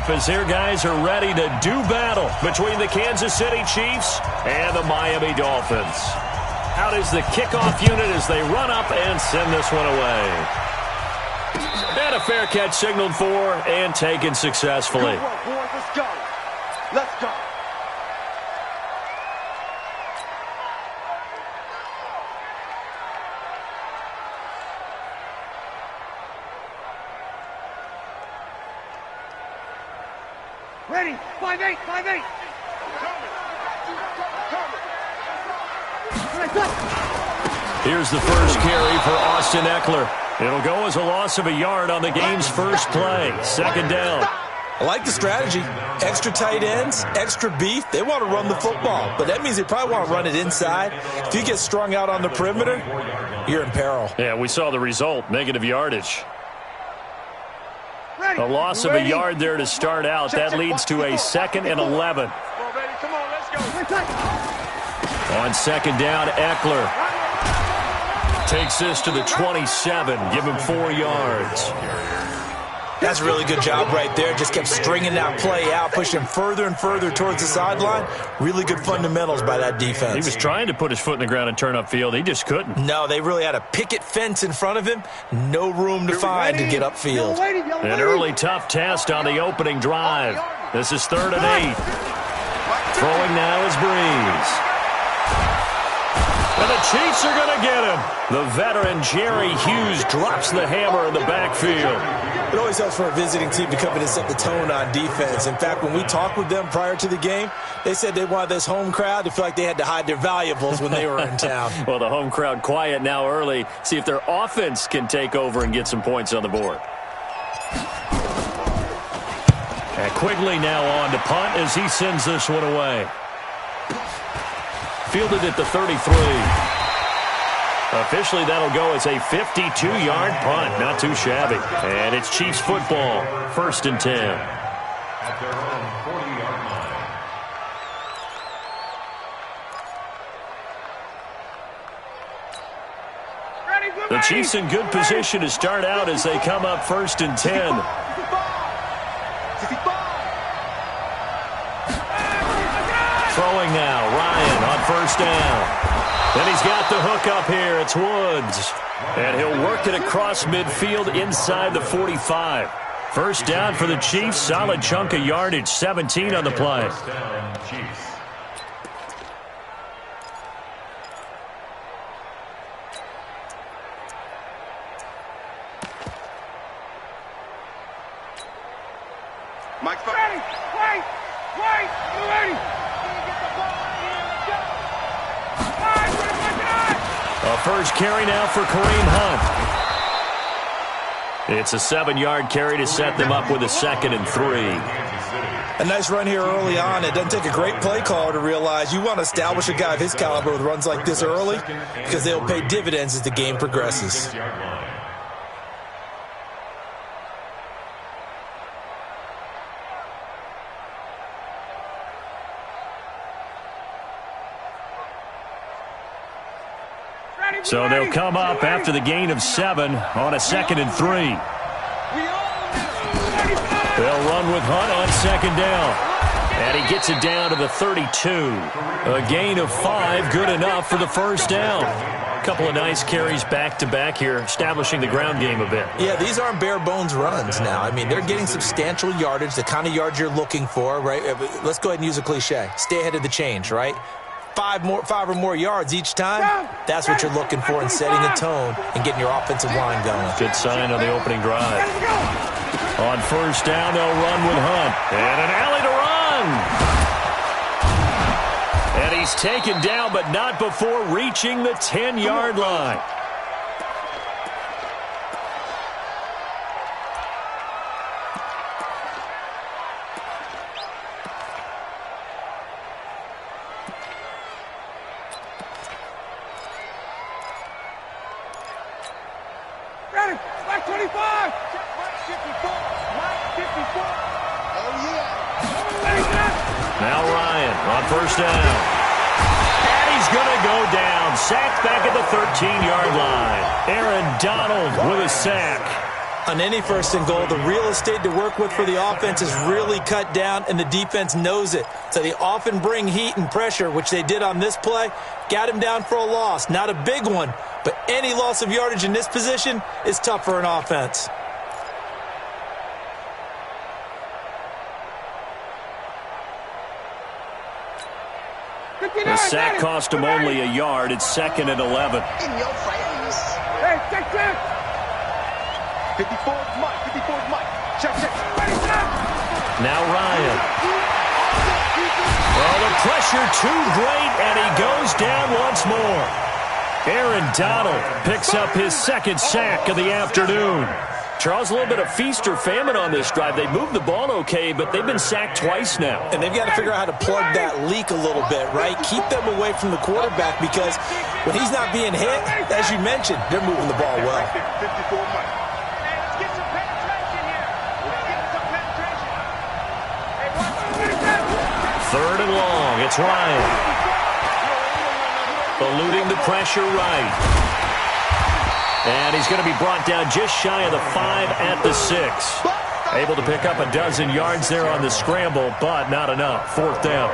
up as their guys are ready to do battle between the Kansas City Chiefs and the Miami Dolphins. Out is the kickoff unit as they run up and send this one away. And a fair catch signaled for and taken successfully. Good work, boys. Let's go. Let's go. Ready? 5-8, 5-8. Here's the first carry for Austin Eckler. It'll go as a loss of a yard on the game's first play. Second down. I like the strategy. Extra tight ends, extra beef. They want to run the football, but that means they probably want to run it inside. If you get strung out on the perimeter, you're in peril. Yeah, we saw the result, negative yardage. A loss of a yard there to start out. That leads to a 2nd and 11. On second down, Eckler takes this to the 27. Give him 4 yards. That's a really good job right there. Just kept stringing that play out, pushing further and further towards the sideline. Really good fundamentals by that defense. He was trying to put his foot in the ground and turn upfield. He just couldn't. No, they really had a picket fence in front of him. No room to find to get upfield. An early tough test on the opening drive. This is 3rd and 8. Throwing now is Breeze. And the Chiefs are going to get him. The veteran Jerry Hughes drops the hammer in the backfield. It always helps for a visiting team to come in and set the tone on defense. In fact, when we talked with them prior to the game, they said they wanted this home crowd to feel like they had to hide their valuables when they were in town. Well, the home crowd quiet now early. See if their offense can take over and get some points on the board. And Quigley now on to punt as he sends this one away. Fielded at the 33. Officially, that'll go as a 52-yard punt. Not too shabby. And it's Chiefs football. 1st and 10. The Chiefs in good position to start out as they come up 1st and 10. Throwing now, Ryan on 1st down. And he's got the hook up here. It's Woods. And he'll work it across midfield inside the 45. 1st down for the Chiefs. Solid chunk of yardage. 17 on the play. Mike's ready. Wait. You're ready. A first carry now for Kareem Hunt. It's a 7-yard carry to set them up with a 2nd and 3. A nice run here early on. It doesn't take a great play caller to realize you want to establish a guy of his caliber with runs like this early because they'll pay dividends as the game progresses. So they'll come up after the gain of 7 on a 2nd and 3. They'll run with Hunt on 2nd down. And he gets it down to the 32. A gain of 5, good enough for the 1st down. A couple of nice carries back-to-back here, establishing the ground game a bit. Yeah, these aren't bare-bones runs now. I mean, they're getting substantial yardage, the kind of yards you're looking for, right? Let's go ahead and use a cliche. Stay ahead of the change, right? 5 or more yards each time, that's what you're looking for in setting a tone and getting your offensive line going. Good sign on the opening drive. On 1st down, they'll run with Hunt. And an alley to run. And he's taken down, but not before reaching the 10-yard line. Ready. Mike 25. Mike 54. Mike 54. Oh, yeah. Now Ryan on 1st down. And he's going to go down. Sacked back at the 13-yard line. Aaron Donald with a sack. On any first and goal, the real estate to work with for the offense is really cut down, and the defense knows it. So they often bring heat and pressure, which they did on this play. Got him down for a loss. Not a big one, but any loss of yardage in this position is tough for an offense. The sack cost him only a yard. It's 2nd and 11. In your face. Hey, check. 54's Mike. 54's Mike. Check. Now Ryan. Well, the pressure too great, and he goes down once more. Aaron Donald picks up his 2nd sack of the afternoon. Charles, a little bit of feast or famine on this drive. They moved the ball okay, but they've been sacked twice now. And they've got to figure out how to plug that leak a little bit, right? Keep them away from the quarterback, because when he's not being hit, as you mentioned, they're moving the ball well. 54 Mike. Third and long. It's Ryan. Eluding the pressure right. And he's going to be brought down just shy of the 5 at the 6. Able to pick up a dozen yards there on the scramble, but not enough. 4th down.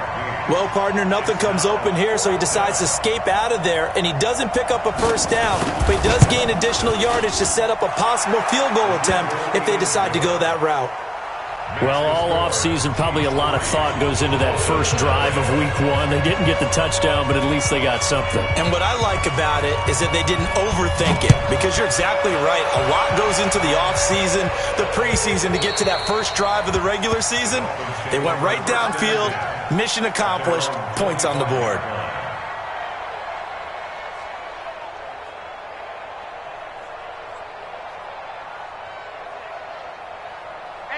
Well, partner, nothing comes open here, so he decides to escape out of there, and he doesn't pick up a first down, but he does gain additional yardage to set up a possible field goal attempt if they decide to go that route. Well, all offseason, probably a lot of thought goes into that first drive of Week 1. They didn't get the touchdown, but at least they got something. And what I like about it is that they didn't overthink it, because you're exactly right. A lot goes into the offseason, the preseason, to get to that first drive of the regular season. They went right downfield, mission accomplished, points on the board.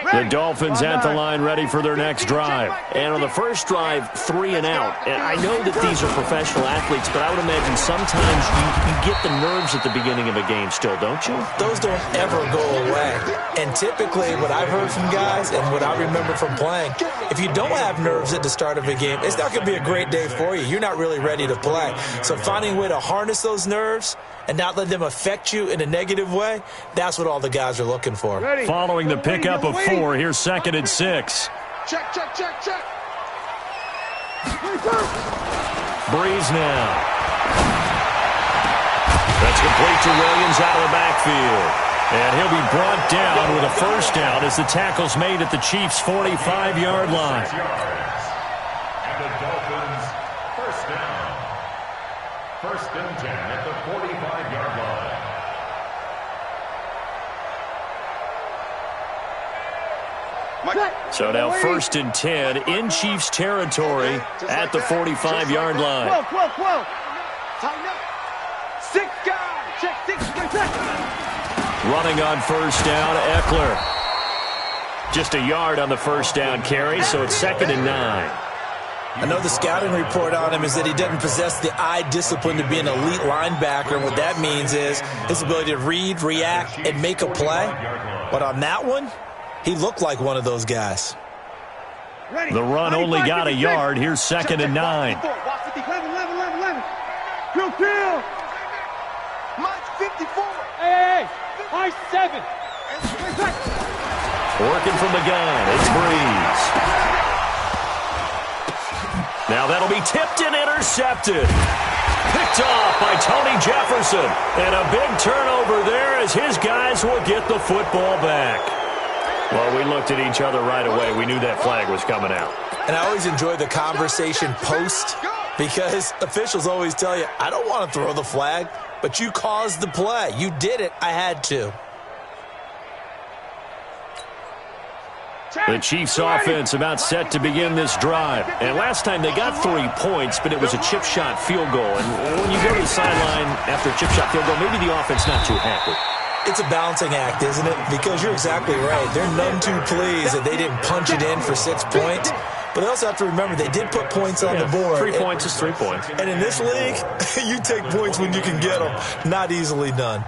The Dolphins at the line, ready for their next drive. And on the first drive, 3 and out. And I know that these are professional athletes, but I would imagine sometimes you get the nerves at the beginning of a game still, don't you? Those don't ever go away. And typically, what I've heard from guys and what I remember from playing, if you don't have nerves at the start of a game, it's not going to be a great day for you. You're not really ready to play. So finding a way to harness those nerves and not let them affect you in a negative way, that's what all the guys are looking for. Following the pickup of 4, here's 2nd and 6. Check. Breeze now. That's complete to Williams out of the backfield. And he'll be brought down with a first down as the tackle's made at the Chiefs' 45-yard line. And the Dolphins, first down. 1st and 10 at the 45-yard line. So now 1st and 10 in Chiefs territory at the 45-yard line. 12. Tighten up. 6 guys. Check 6. Running on first down, Eckler. Just a yard on the first down carry, so it's 2nd and 9. I know the scouting report on him is that he doesn't possess the eye discipline to be an elite linebacker. What that means is his ability to read, react, and make a play. But on that one, he looked like one of those guys. The run only got a yard. Here's 2nd and 9. 11. Mike 54. Hey. Mike 7. Working from the gun. It's Breeze. Now that'll be tipped and intercepted. Picked off by Tony Jefferson. And a big turnover there as his guys will get the football back. Well, we looked at each other right away. We knew that flag was coming out. And I always enjoy the conversation post, because officials always tell you, I don't want to throw the flag, but you caused the play. You did it. I had to. The Chiefs offense about set to begin this drive. And last time they got 3 points, but it was a chip shot field goal. And when you go to the sideline after a chip shot field goal, maybe the offense not too happy. It's a balancing act, isn't it? Because you're exactly right. They're none too pleased that they didn't punch it in for 6 points. But they also have to remember they did put points on the board. 3 points is 3 points. And in this league, you take points when you can get them. Not easily done.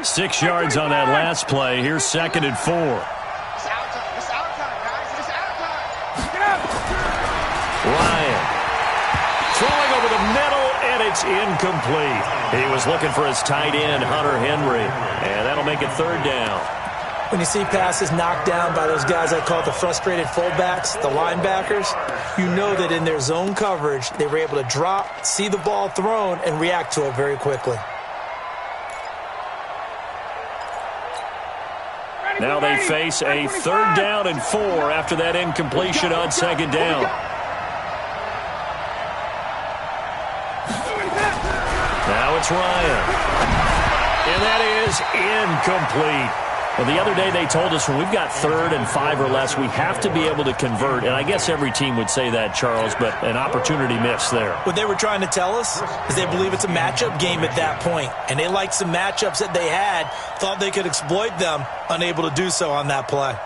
6 yards on that last play. Here's 2nd and 4. It's out time. It's out time, guys. It's out time. Get up. Ryan throwing over the middle, and it's incomplete. He was looking for his tight end, Hunter Henry, and that'll make it 3rd down. When you see passes knocked down by those guys I call the frustrated fullbacks, the linebackers, you know that in their zone coverage, they were able to drop, see the ball thrown, and react to it very quickly. Now they face a 3rd down and 4 after that incompletion on 2nd down. Now it's Ryan. And that is incomplete. Well, the other day they told us when we've got 3rd and 5 or less, we have to be able to convert. And I guess every team would say that, Charles, but an opportunity missed there. What they were trying to tell us is they believe it's a matchup game at that point. And they liked some matchups that they had, thought they could exploit them, unable to do so on that play.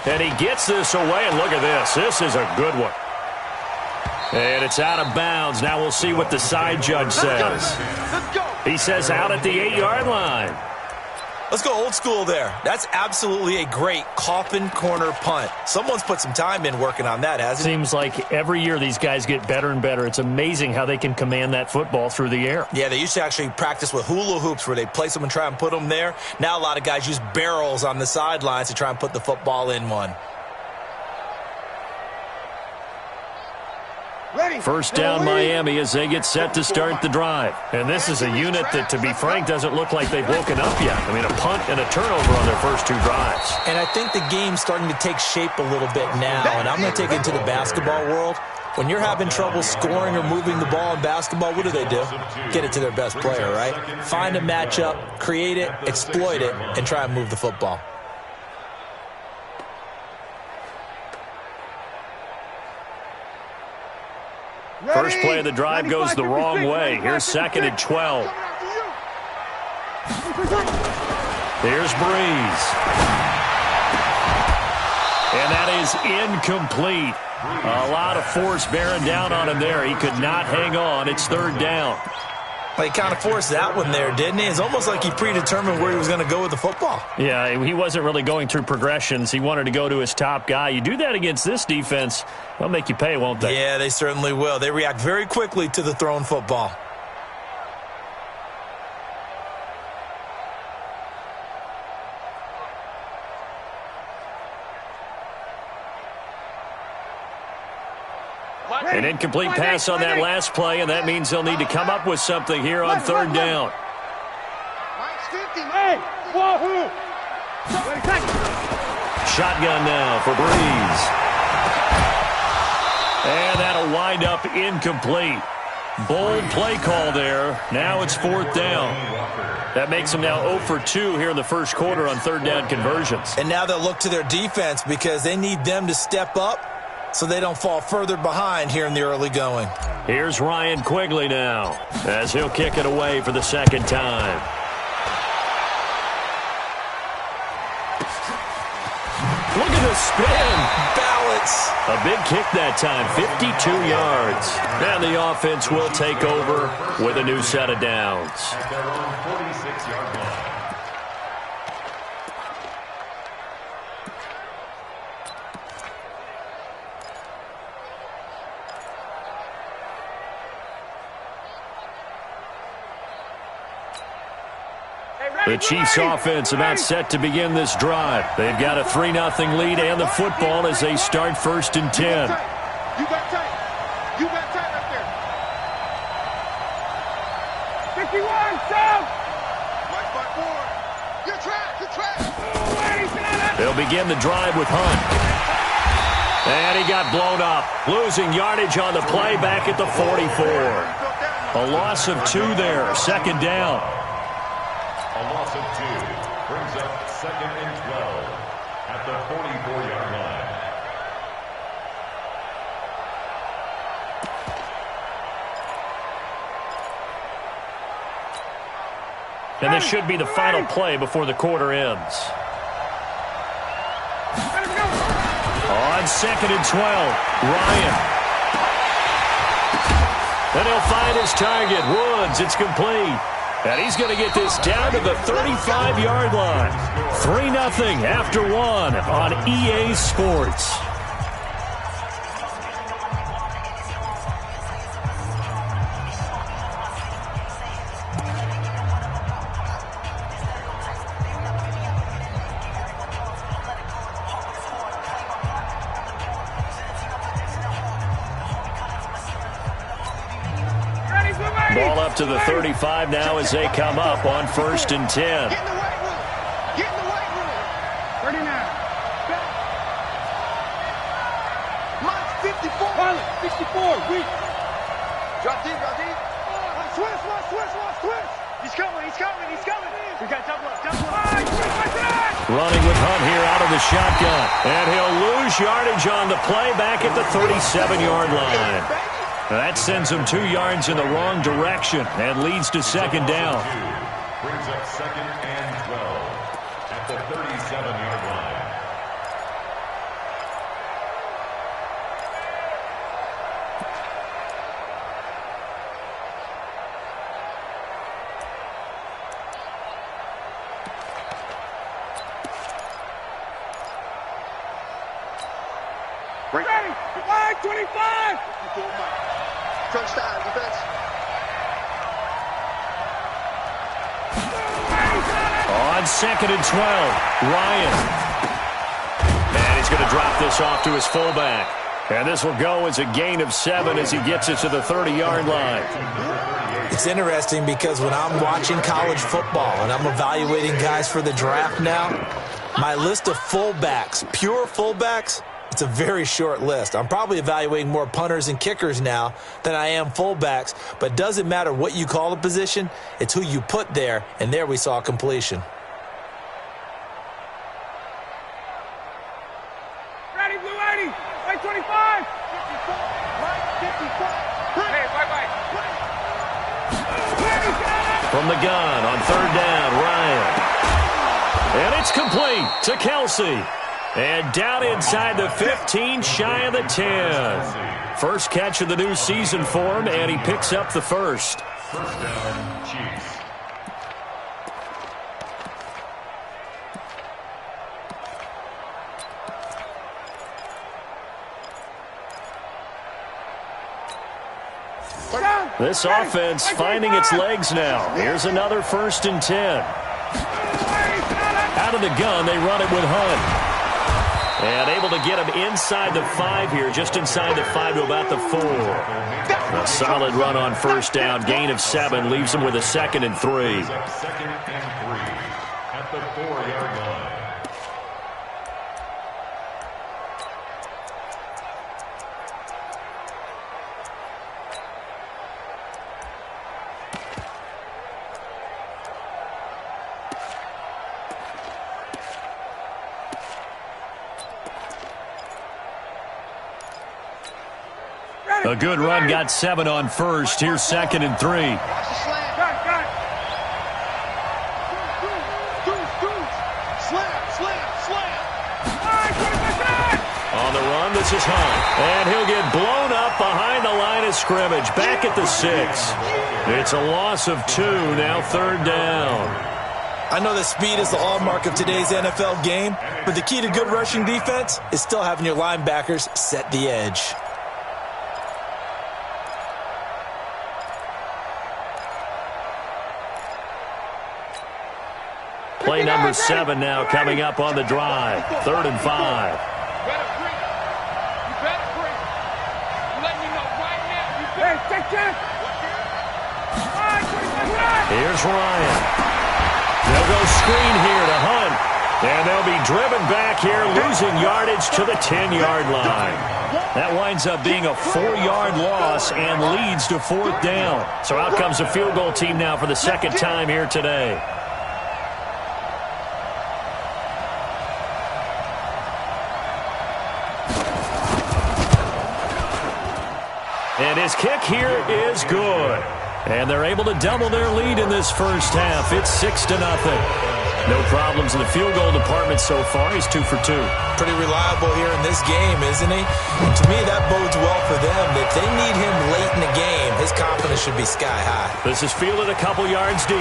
And he gets this away, and look at this. This is a good one. And it's out of bounds. Now we'll see what the side judge says. He says out at the 8-yard line. Let's go old school there. That's absolutely a great coffin corner punt. Someone's put some time in working on that, hasn't it? Seems like every year these guys get better and better. It's amazing how they can command that football through the air. Yeah, they used to actually practice with hula hoops where they place them and try and put them there. Now a lot of guys use barrels on the sidelines to try and put the football in one. First down Miami as they get set to start the drive. And this is a unit that, to be frank, doesn't look like they've woken up yet. I mean, a punt and a turnover on their first 2 drives. And I think the game's starting to take shape a little bit now. And I'm going to take it to the basketball world. When you're having trouble scoring or moving the ball in basketball, what do? Get it to their best player, right? Find a matchup, create it, exploit it, and try and move the football. First play of the drive goes the wrong way. Here's 2nd and 12. Here's Breeze. And that is incomplete. A lot of force bearing down on him there. He could not hang on. It's 3rd down. Well, he kind of forced that one there, didn't he? It's almost like he predetermined where he was going to go with the football. Yeah, he wasn't really going through progressions. He wanted to go to his top guy. You do that against this defense, they'll make you pay, won't they? Yeah, they certainly will. They react very quickly to the thrown football. An incomplete pass on that last play, and that means they'll need to come up with something here on 3rd down. Shotgun now for Breeze. And that'll wind up incomplete. Bold play call there. Now it's 4th down. That makes them now 0 for 2 here in the first quarter on 3rd down conversions. And now they'll look to their defense because they need them to step up so they don't fall further behind here in the early going. Here's Ryan Quigley now as he'll kick it away for the 2nd time. Look at the spin. Balance. A big kick that time, 52 yards. And the offense will take over with a new set of downs. At their own 46-yard line. The Chiefs offense about set to begin this drive. They've got a 3-0 lead and the football as they start 1st and 10. You got tight. You got tight right there. 51, down. Right by 4. You're trapped. They'll begin the drive with Hunt. And he got blown up. Losing yardage on the play back at the 44. A loss of 2 there. 2nd down. A loss of 2 brings up 2nd and 12 at the 44-yard line. And this should be the final play before the quarter ends. On 2nd and 12, Ryan. And he'll find his target, Woods. It's complete. And he's going to get this down to the 35-yard line. 3-0 after one on EA Sports. Ball up to the 35 now as they come up on 1st and 10. Get in the weight room. Get in the weight room. 39. Mine's 54. Pilot, 64. Weak. Drop deep, drop deep. Switch. He's coming. We got double up. Running with Hunt here out of the shotgun. And he'll lose yardage on the play back at the 37-yard line. That sends him 2 yards in the wrong direction and leads to second down. Brings up 2nd and 12 at the 37-yard line. Ready. Flag 25. Crunch time, defense. On 2nd and 12, Ryan. And he's going to drop this off to his fullback. And this will go as a gain of 7 as he gets it to the 30-yard line. It's interesting because when I'm watching college football and I'm evaluating guys for the draft now, my list of fullbacks, pure fullbacks, it's a very short list. I'm probably evaluating more punters and kickers now than I am fullbacks, but it doesn't matter what you call the position, it's who you put there, and there we saw completion. Ready, blue 80. Right 25. 54. Right 55. Hey, bye. From the gun on 3rd down, Ryan. And it's complete to Kelsey. And down inside the 15, shy of the 10. First catch of the new season for him, and he picks up the first. First down, Chiefs. This offense finding its legs now. Here's another 1st and 10. Out of the gun, they run it with Hunt. And able to get him inside the 5 here, just inside the 5 to about the 4. A solid run on 1st down. Gain of 7 leaves him with a 2nd and 3. 2nd and 3 at the 4-yard line. A good run, got 7 on 1st. Here's 2nd and 3. Watch the slam. Got it. Slam. On the run, this is Hunt. And he'll get blown up behind the line of scrimmage. Back at the 6. It's a loss of 2, now 3rd down. I know that speed is the hallmark of today's NFL game, but the key to good rushing defense is still having your linebackers set the edge. Play number 7 now coming up on the drive. 3rd and 5. You better bring it. I'm letting you know right now. You better take care. Here's Ryan. They'll go screen here to Hunt. And they'll be driven back here, losing yardage to the 10-yard line. That winds up being a 4-yard loss and leads to 4th down. So out comes the field goal team now for the 2nd time here today. And his kick here is good. And they're able to double their lead in this first half. It's 6-0. No problems in the field goal department so far. He's 2 for 2. Pretty reliable here in this game, isn't he? And to me, that bodes well for them. If they need him late in the game, his confidence should be sky high. This is fielded a couple yards deep.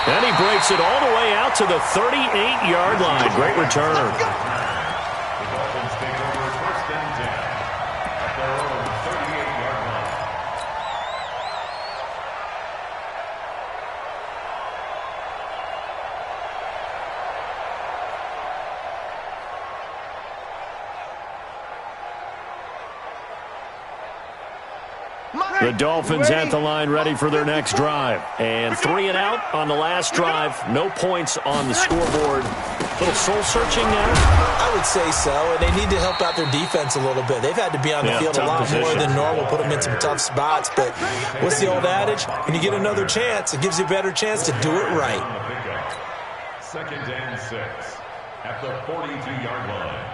And he breaks it all the way out to the 38-yard line. Great return. The Dolphins take over 1st and 10 at their own 38-yard line. The Dolphins at the line ready for their next drive. And 3 and out on the last drive. No points on the scoreboard. Little soul-searching now? I would say so, and they need to help out their defense a little bit. They've had to be on the field a lot more than normal, put them in some tough spots. But what's the old adage? When you get another chance, it gives you a better chance to do it right. 2nd and 6 at the 42-yard line.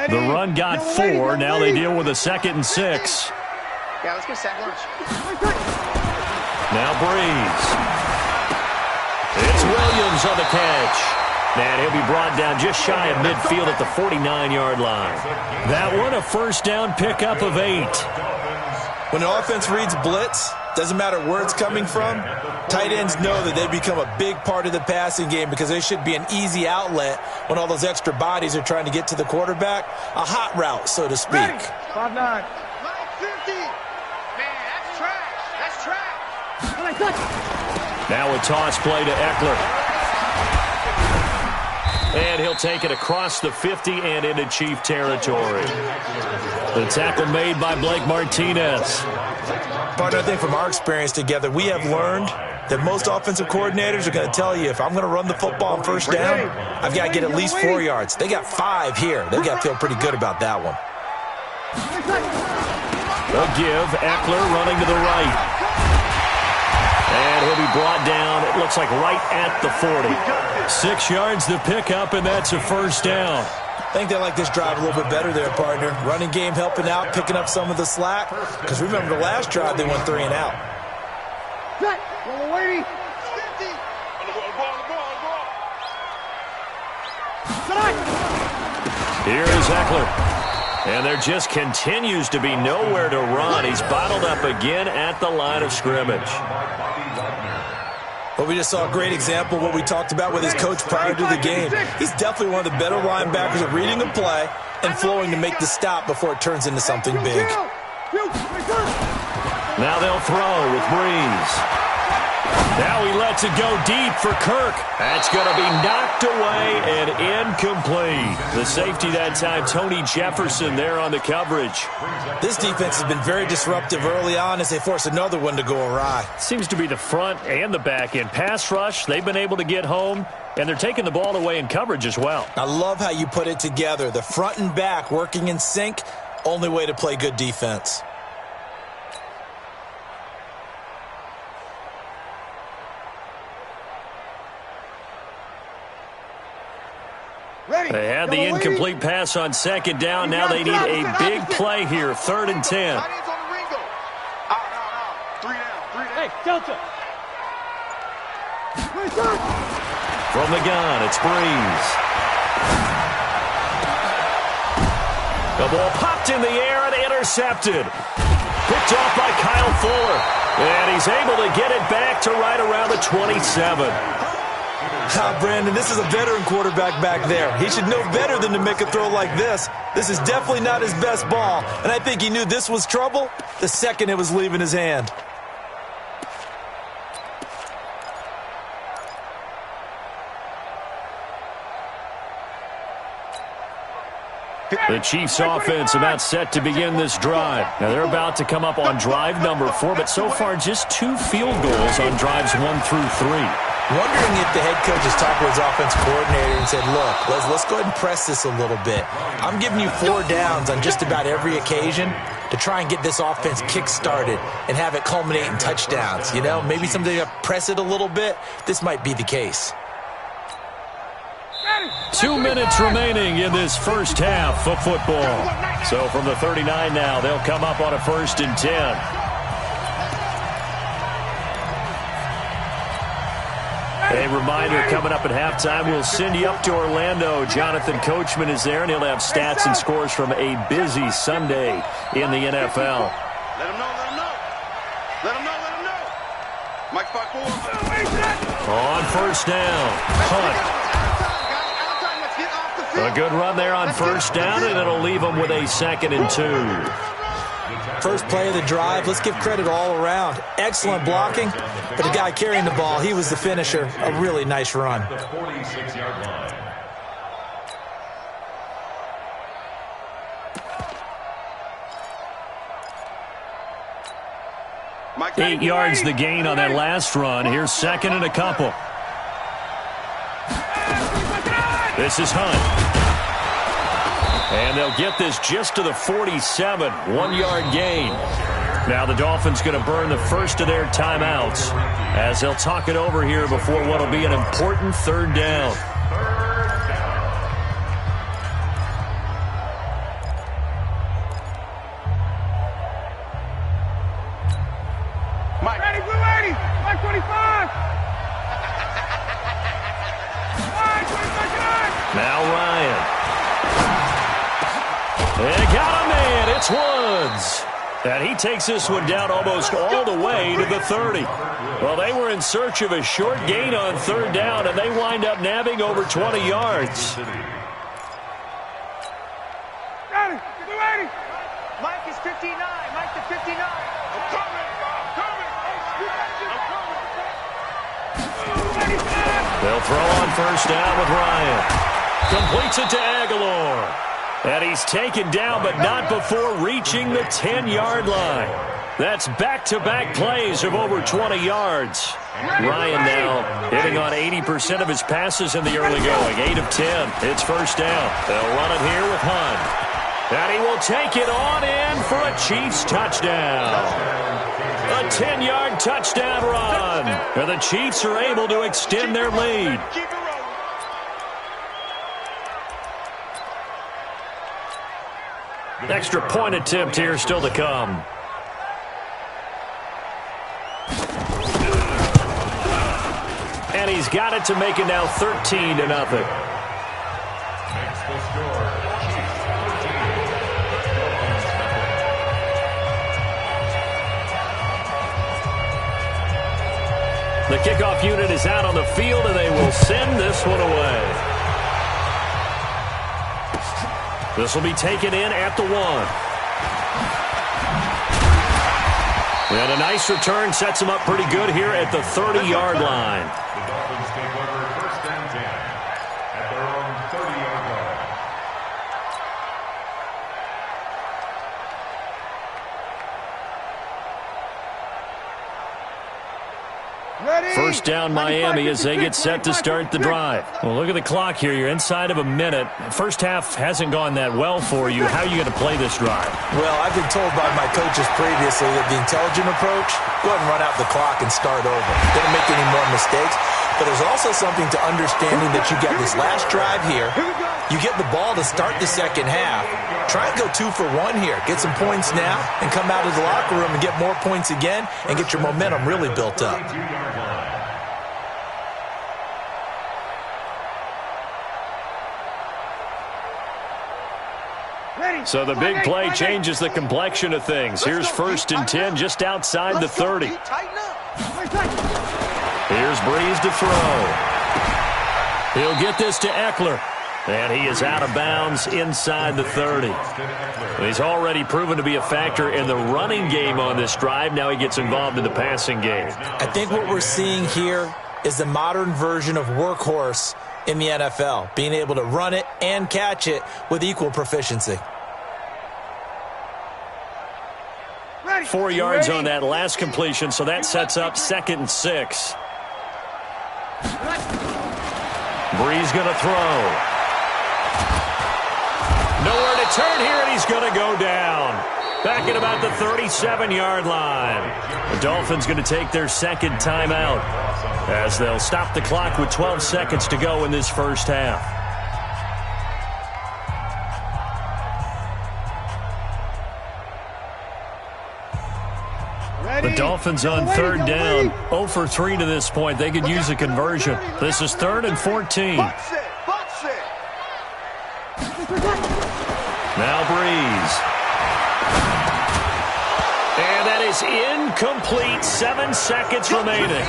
The run got 4. Now they deal with a 2nd and 6. Yeah, let's go sack lunch. Now Breeze. It's Williams on the catch. And he'll be brought down just shy of midfield at the 49-yard line. That one, a first down pickup of 8. When an offense reads blitz, doesn't matter where it's coming from, tight ends know that they become a big part of the passing game because they should be an easy outlet when all those extra bodies are trying to get to the quarterback. A hot route, so to speak. 5-9. 50. Man, that's trash. That's trash. Now a toss play to Eckler. And he'll take it across the 50 and into Chief territory. The tackle made by Blake Martinez. Partner, I think from our experience together, we have learned that most offensive coordinators are going to tell you, if I'm going to run the football on first down, I've got to get at least 4 yards. They got 5 here. They've got to feel pretty good about that one. A give, Eckler running to the right. And he'll be brought down, it looks like right at the 40. 6 yards the pickup, and that's a first down. I think they like this drive a little bit better there, partner. Running game helping out, picking up some of the slack. Because remember, the last drive, they went 3 and out. Here is Eckler. And there just continues to be nowhere to run. He's bottled up again at the line of scrimmage. Well, we just saw a great example of what we talked about with his coach prior to the game. He's definitely one of the better linebackers at reading a play and flowing to make the stop before it turns into something big. Now they'll throw with Breeze. Now he lets it go deep for Kirk. That's going to be knocked away and incomplete. The safety that time, Tony Jefferson, there on the coverage. This defense has been very disruptive early on as they force another one to go awry. Seems to be the front and the back end. Pass rush, they've been able to get home, and they're taking the ball away in coverage as well. I love how you put it together. The front and back working in sync, only way to play good defense. They had the incomplete pass on second down. Now they need a big play here, 3rd and 10. Hey, Delta. From the gun, it's Breeze. The ball popped in the air and intercepted. Picked off by Kyle Fuller. And he's able to get it back to right around the 27. Brandon, this is a veteran quarterback back there. He should know better than to make a throw like this. This is definitely not his best ball, and I think he knew this was trouble the second it was leaving his hand. The Chiefs offense about set to begin this drive. Now they're about to come up on drive number 4, but so far just 2 field goals on drives 1 through 3. Wondering if the head coach has talked with his offense coordinator and said, look, let's go ahead and press this a little bit. I'm giving you 4 downs on just about every occasion to try and get this offense kick-started and have it culminate in touchdowns. You know, maybe something to press it a little bit. This might be the case. 2 minutes remaining in this first half of football. So from the 39 now, they'll come up on a 1st and 10. A reminder, coming up at halftime, we'll send you up to Orlando. Jonathan Coachman is there, and he'll have stats and scores from a busy Sunday in the NFL. Let him know, let him know. Let him know, let him know. Mike 5-4. On 1st down, Hunt. A good run there on 1st down, and it'll leave them with a 2nd and 2. First play of the drive, let's give credit all around. Excellent blocking, but the guy carrying the ball, he was the finisher. A really nice run. The 46-yard line. 8 yards the gain on that last run. Here's 2nd and a couple. This is Hunt. And they'll get this just to the 47, 1-yard gain. Now the Dolphins going to burn the first of their timeouts as they'll talk it over here before what will be an important 3rd down. Mike. Ready, blue 80. Mike 25. Now Ryan. They got a man. It's Woods. And he takes this one down almost all the way to the 30. Well, they were in search of a short gain on 3rd down, and they wind up nabbing over 20 yards. Ready, blue 80. Mike is 59. Mike to 59. I'm coming. They'll throw on 1st down with Ryan. Completes it to Aguilar. And he's taken down, but not before reaching the 10-yard line. That's back-to-back plays of over 20 yards. Ryan now hitting on 80% of his passes in the early going. 8 of 10. It's 1st down. They'll run it here with Hunt. And he will take it on in for a Chiefs touchdown. A 10-yard touchdown run. And the Chiefs are able to extend their lead. Extra point attempt here still to come. And he's got it to make it now 13-0. Makes the score. Chiefs 13. The kickoff unit is out on the field, and they will send this one away. This will be taken in at the 1. And a nice return sets him up pretty good here at the 30-yard line. The Dolphins take over 1st and 10 at their own 30-yard line. Ready. 1st down Miami as they get set to start the drive. Well, look at the clock here. You're inside of a minute. First half hasn't gone that well for you. How are you going to play this drive? Well, I've been told by my coaches previously that the intelligent approach, go ahead and run out the clock and start over. Don't make any more mistakes. But there's also something to understanding that you get this last drive here. You get the ball to start the second half. Try and go 2 for 1 here. Get some points now and come out of the locker room and get more points again and get your momentum really built up. So the big play changes the complexion of things. Here's 1st and 10 just outside the 30. Here's Breeze to throw. He'll get this to Eckler. And he is out of bounds inside the 30. He's already proven to be a factor in the running game on this drive. Now he gets involved in the passing game. I think what we're seeing here is the modern version of workhorse in the NFL, being able to run it and catch it with equal proficiency. 4 yards on that last completion, so that sets up 2nd and 6. Breeze going to throw. Nowhere to turn here, and he's going to go down. Back at about the 37-yard line. The Dolphins going to take their 2nd timeout as they'll stop the clock with 12 seconds to go in this first half. Dolphins on third down. 0 for 3 to this point. They could use a conversion. This is 3rd and 14. Box it. Box it. Now Breeze. And that is incomplete. 7 seconds remaining.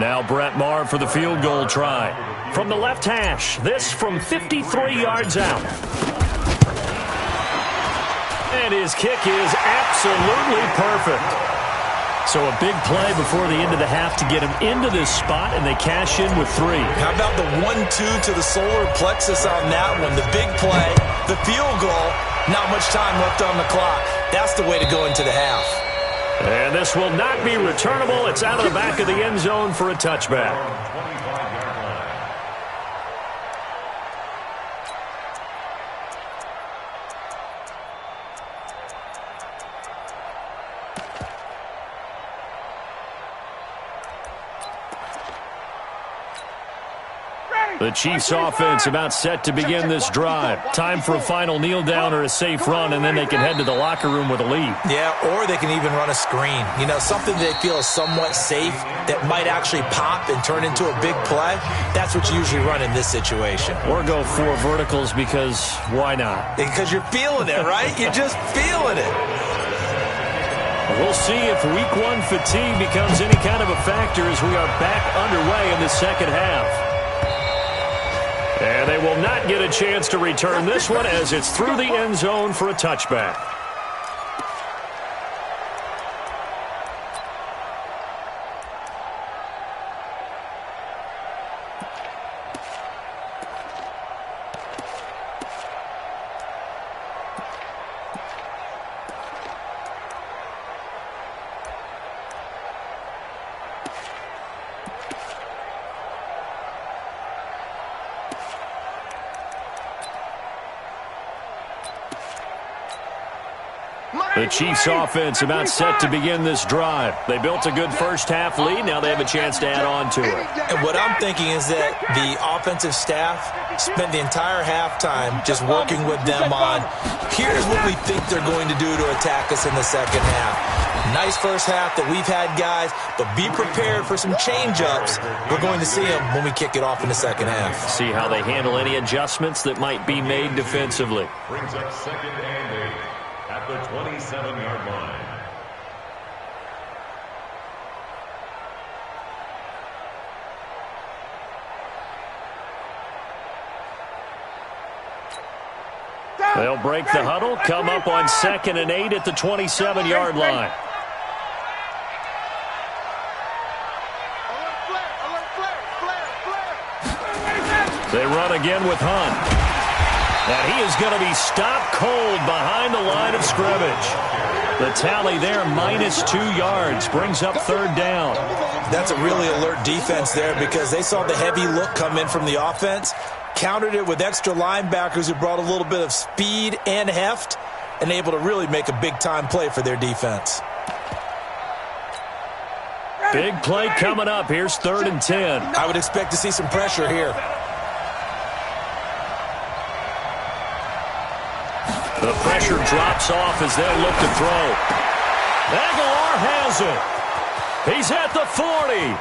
Now Brett Maher for the field goal try. From the left hash, this from 53 yards out. And his kick is absolutely perfect. So a big play before the end of the half to get him into this spot, and they cash in with 3. How about the 1-2 to the solar plexus on that one? The big play, the field goal, not much time left on the clock. That's the way to go into the half. And this will not be returnable. It's out of the back of the end zone for a touchback. The Chiefs offense about set to begin this drive. Time for a final kneel down or a safe run, and then they can head to the locker room with a lead. Yeah, or they can even run a screen. You know, something they feel is somewhat safe that might actually pop and turn into a big play. That's what you usually run in this situation. Or go 4 verticals because why not? Because you're feeling it, right? You're just feeling it. We'll see if week 1 fatigue becomes any kind of a factor as we are back underway in the second half. And they will not get a chance to return this one as it's through the end zone for a touchback. The Chiefs offense about set to begin this drive. They built a good first half lead. Now they have a chance to add on to it. And what I'm thinking is that the offensive staff spent the entire halftime just working with them on, here's what we think they're going to do to attack us in the second half. Nice first half that we've had, guys, but be prepared for some change-ups. We're going to see them when we kick it off in the second half. See how they handle any adjustments that might be made defensively. Brings up 2nd and 8 at the 27-yard line. They'll break the huddle, come up on 2nd and 8 at the 27-yard line. They run again with Hunt. And he is going to be stopped cold behind the line of scrimmage. The tally there, -2 yards, brings up 3rd down. That's a really alert defense there because they saw the heavy look come in from the offense, countered it with extra linebackers who brought a little bit of speed and heft, and able to really make a big-time play for their defense. Big play coming up. Here's 3rd and 10. I would expect to see some pressure here. The pressure drops off as they'll look to throw. Aguilar has it. He's at the 40.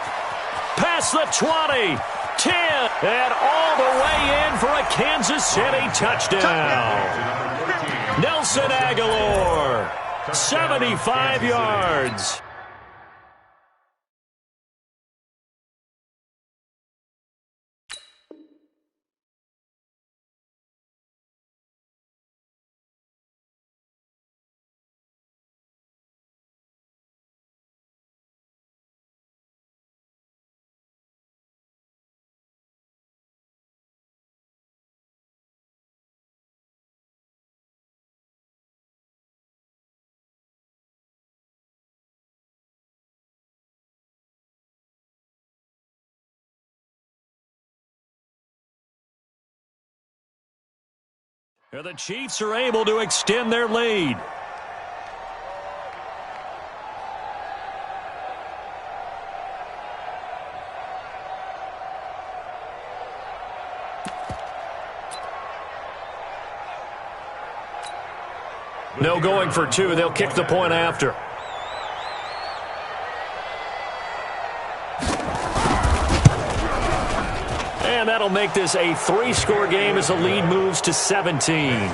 Past the 20. 10. And all the way in for a Kansas City touchdown. Nelson Aguilar. 75 yards. And the Chiefs are able to extend their lead. No going for two. They'll kick the point after. And that'll make this a 3-score game as the lead moves to 17.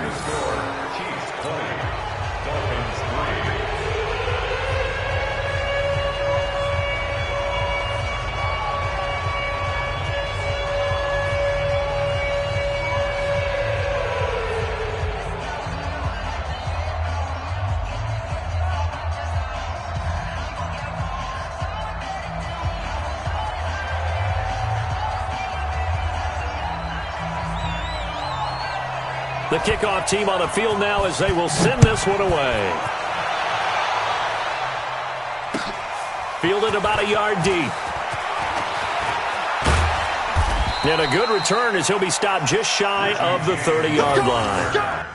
The kickoff team on the field now as they will send this one away. Fielded about a yard deep. And a good return as he'll be stopped just shy of the 30-yard line.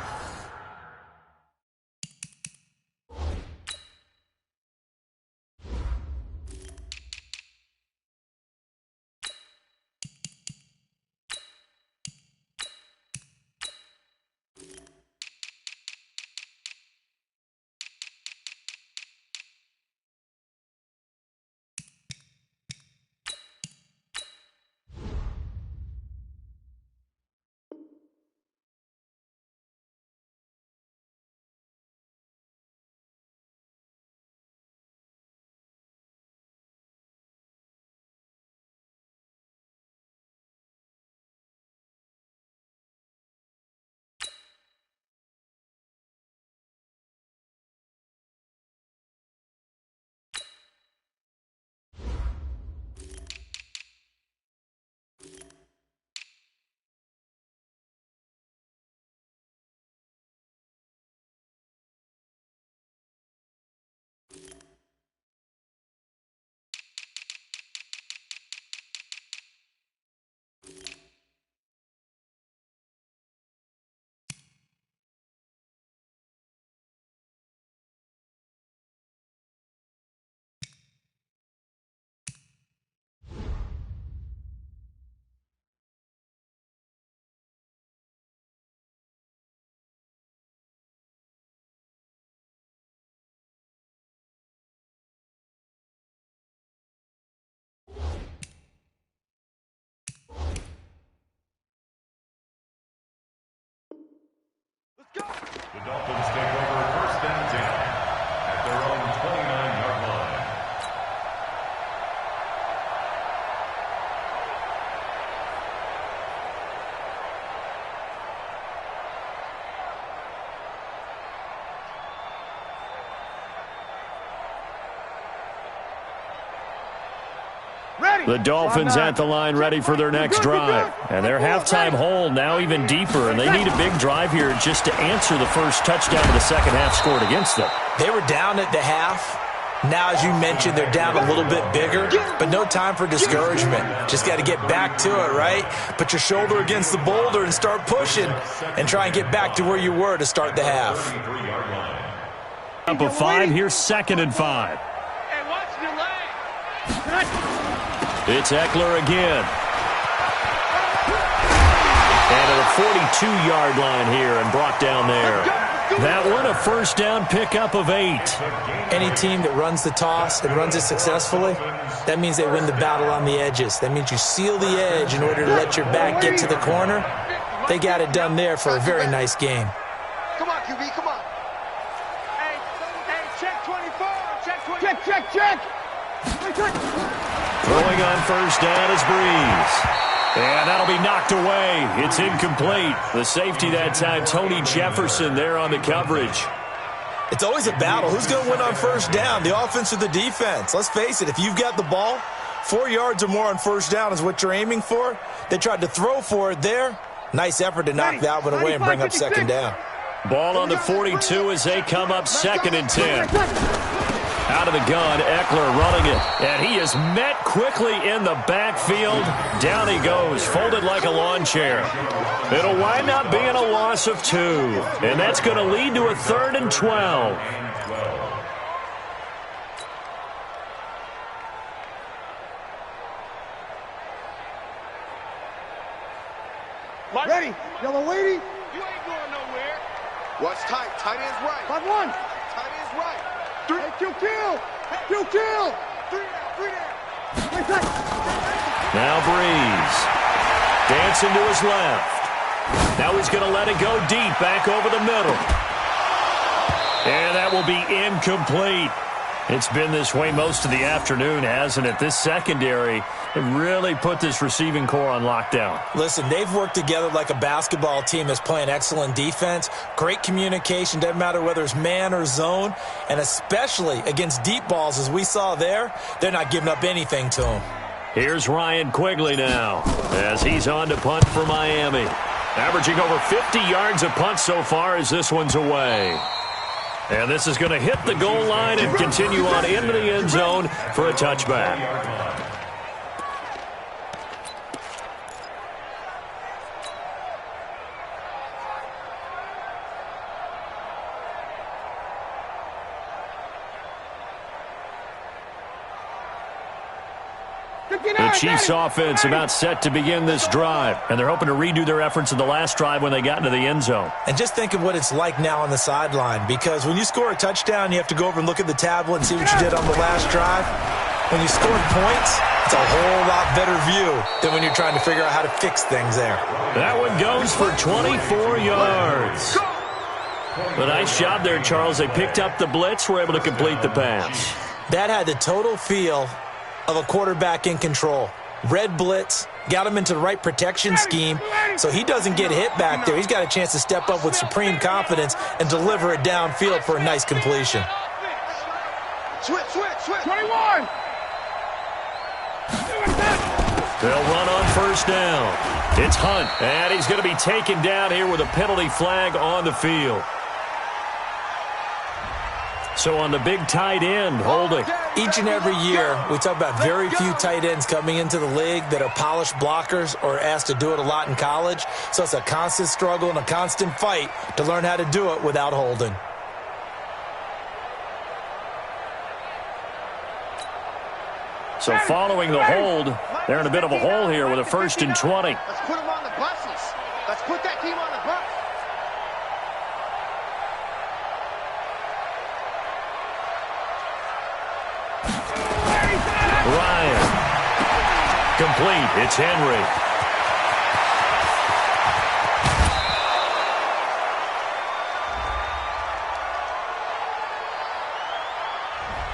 The Dolphins take over first and 10 at their own 29-yard line. The Dolphins at the line ready for their next drive. And their halftime hole now even deeper, and they need a big drive here just to answer the first touchdown of the second half scored against them. They were down at the half. Now, as you mentioned, they're down a little bit bigger, but no time for discouragement. Just got to get back to it, right? Put your shoulder against the boulder and start pushing and try and get back to where you were to start the half. Up a 5, here's 2nd and 5. Hey, watch the leg. It's Eckler again. And at the 42-yard line here and brought down there. That one a first down pickup of 8. Any team that runs the toss and runs it successfully, that means they win the battle on the edges. That means you seal the edge in order to let your back get to the corner. They got it done there for a very nice game. Come on, QB, come on. Hey, check 24. Check. Throwing on first down is Breeze. And that'll be knocked away. It's incomplete. The safety that time, Tony Jefferson there on the coverage. It's always a battle. Who's going to win on first down, the offense or the defense? Let's face it, if you've got the ball, 4 yards or more on first down is what you're aiming for. They tried to throw for it there. Nice effort to knock that one away and bring up second down. Ball on the 42 as they come up 2nd and 10. Out of the gun, Eckler running it. And he is met quickly in the backfield. Down he goes, folded like a lawn chair. It'll wind up being a loss of 2. And that's going to lead to a 3rd and 12. Ready, yellow lady. You ain't going nowhere. Watch tight. Tight end's right. 5-1. Tight end's right. 3. Hey, kill. Kill. 3 down. Now Breeze. Dancing to his left. Now he's going to let it go deep, back over the middle. And that will be incomplete. It's been this way most of the afternoon, hasn't it? This secondary really put this receiving core on lockdown. Listen, they've worked together like a basketball team that's playing excellent defense. Great communication, doesn't matter whether it's man or zone. And especially against deep balls, as we saw there, they're not giving up anything to them. Here's Ryan Quigley now as he's on to punt for Miami. Averaging over 50 yards a punt so far as this one's away. And this is going to hit the goal line and continue on into the end zone for a touchback. The Chiefs offense about set to begin this drive, and they're hoping to redo their efforts in the last drive when they got into the end zone. And just think of what it's like now on the sideline, because when you score a touchdown, you have to go over and look at the tablet and see what you did on the last drive. When you scored points, it's a whole lot better view than when you're trying to figure out how to fix things there. That one goes for 24 yards. A nice job there, Charles. They picked up the blitz, were able to complete the pass. That had the total feel of a quarterback in control. Red blitz, got him into the right protection scheme, so he doesn't get hit back there. He's got a chance to step up with supreme confidence and deliver it downfield for a nice completion. Switch. 21. They'll run on first down. It's Hunt, and he's going to be taken down here with a penalty flag on the field. So on the big tight end, holding. Each and every year, we talk about very few tight ends coming into the league that are polished blockers or asked to do it a lot in college. So it's a constant struggle and a constant fight to learn how to do it without holding. So following the hold, they're in a bit of a hole here with a 1st and 20. Let's put them on the buses. Let's put that team on the bus. Ryan. Complete. It's Henry.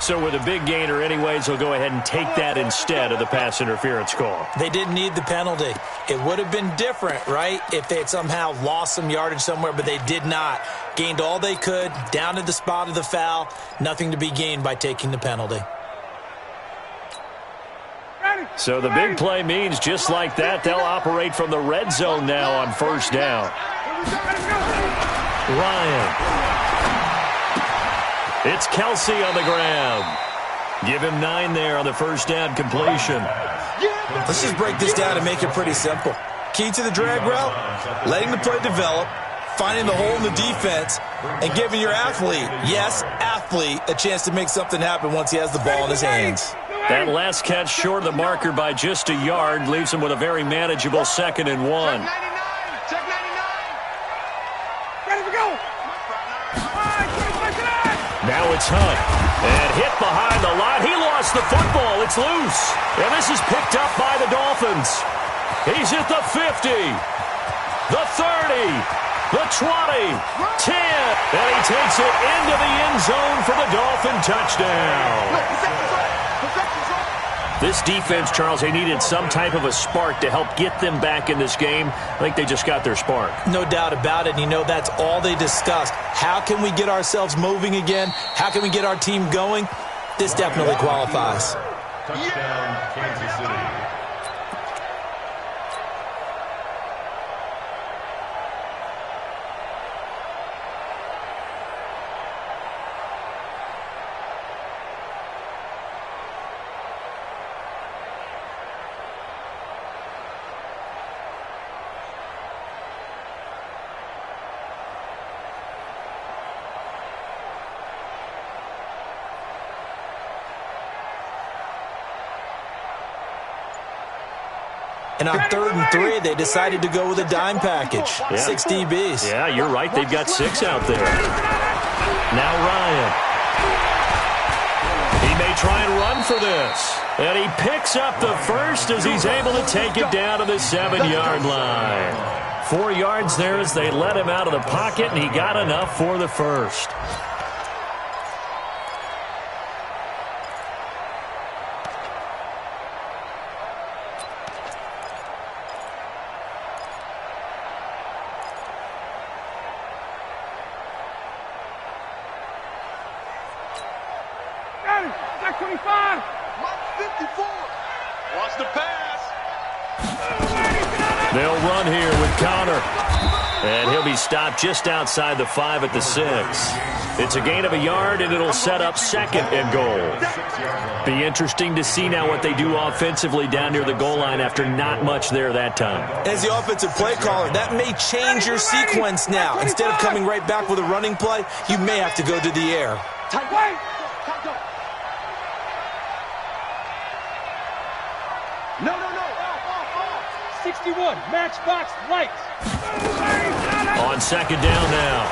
So with a big gainer anyways, they'll go ahead and take that instead of the pass interference call. They didn't need the penalty. It would have been different, right, if they had somehow lost some yardage somewhere, but they did not. Gained all they could, down to the spot of the foul. Nothing to be gained by taking the penalty. So the big play means just like that, they'll operate from the red zone now on first down. Ryan. It's Kelsey on the grab. Give him 9 there on the first down completion. Let's just break this down and make it pretty simple. Key to the drag route, letting the play develop, finding the hole in the defense, and giving your athlete, yes, athlete, a chance to make something happen once he has the ball in his hands. That last catch short of the marker by just a yard leaves him with a very manageable 2nd and 1. Check 99. Ready to go. Now it's Hunt. And hit behind the line. He lost the football. It's loose. And this is picked up by the Dolphins. He's at the 50, the 30, the 20, 10. And he takes it into the end zone for the Dolphin touchdown. This defense, Charles, they needed some type of a spark to help get them back in this game. I think they just got their spark. No doubt about it. And you know, that's all they discussed. How can we get ourselves moving again? How can we get our team going? This definitely qualifies. Touchdown, Kansas City. And on 3rd and 3, they decided to go with a dime package. Yeah. 6 DBs. Yeah, you're right. They've got 6 out there. Now Ryan. He may try and run for this. And he picks up the first as he's able to take it down to the 7-yard line. 4 yards there as they let him out of the pocket, and he got enough for the first. Got 25. 54. Wants the pass. They'll run here with Connor. And he'll be stopped just outside the 5 at the 6. It's a gain of a yard, and it'll set up 2nd and goal. Be interesting to see now what they do offensively down near the goal line after not much there that time. As the offensive play caller, that may change your sequence now. Instead of coming right back with a running play, you may have to go to the air. No. 61, matchbox right. On 2nd down now.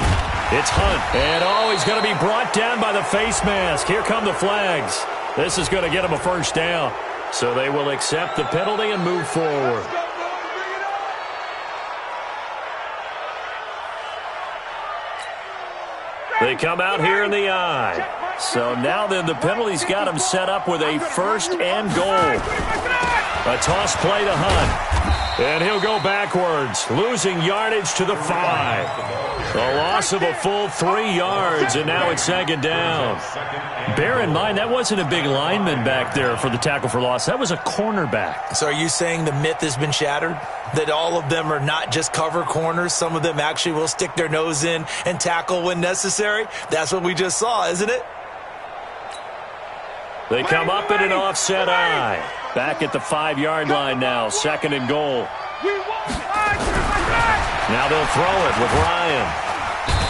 It's Hunt. And, he's going to be brought down by the face mask. Here come the flags. This is going to get him a first down. So they will accept the penalty and move forward. They come out here in the eye. So now then the penalty's got him set up with a 1st and goal. A toss play to Hunt. And he'll go backwards, losing yardage to the 5. A loss of a full 3 yards, and now it's 2nd down. Bear in mind, that wasn't a big lineman back there for the tackle for loss. That was a cornerback. So are you saying the myth has been shattered? That all of them are not just cover corners? Some of them actually will stick their nose in and tackle when necessary? That's what we just saw, isn't it? They come up in an offset eye. Back at the 5-yard line now, 2nd and goal. Now they'll throw it with Ryan.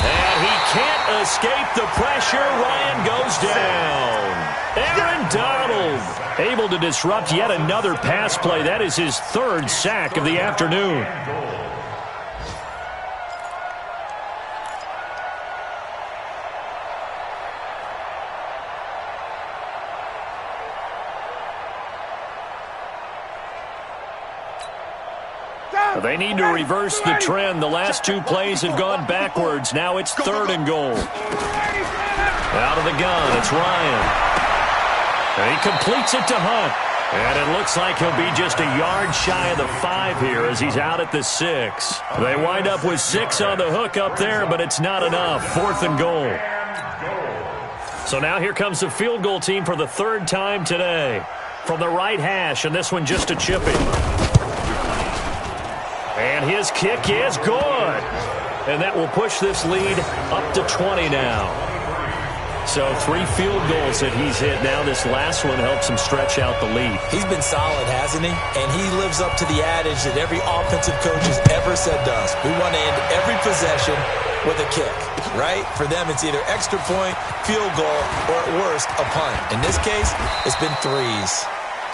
And he can't escape the pressure. Ryan goes down. Aaron Donald able to disrupt yet another pass play. That is his 3rd sack of the afternoon. They need to reverse the trend. The last 2 plays have gone backwards. Now it's 3rd and goal. Out of the gun, it's Ryan. And he completes it to Hunt. And it looks like he'll be just a yard shy of the 5 here as he's out at the 6. They wind up with 6 on the hook up there, but it's not enough. 4th and goal. So now here comes the field goal team for the 3rd time today. From the right hash, and this one just a chipping. And his kick is good. And that will push this lead up to 20 now. So 3 field goals that he's hit now. This last one helps him stretch out the lead. He's been solid, hasn't he? And he lives up to the adage that every offensive coach has ever said to us. We want to end every possession with a kick, right? For them, it's either extra point, field goal, or at worst, a punt. In this case, it's been 3s.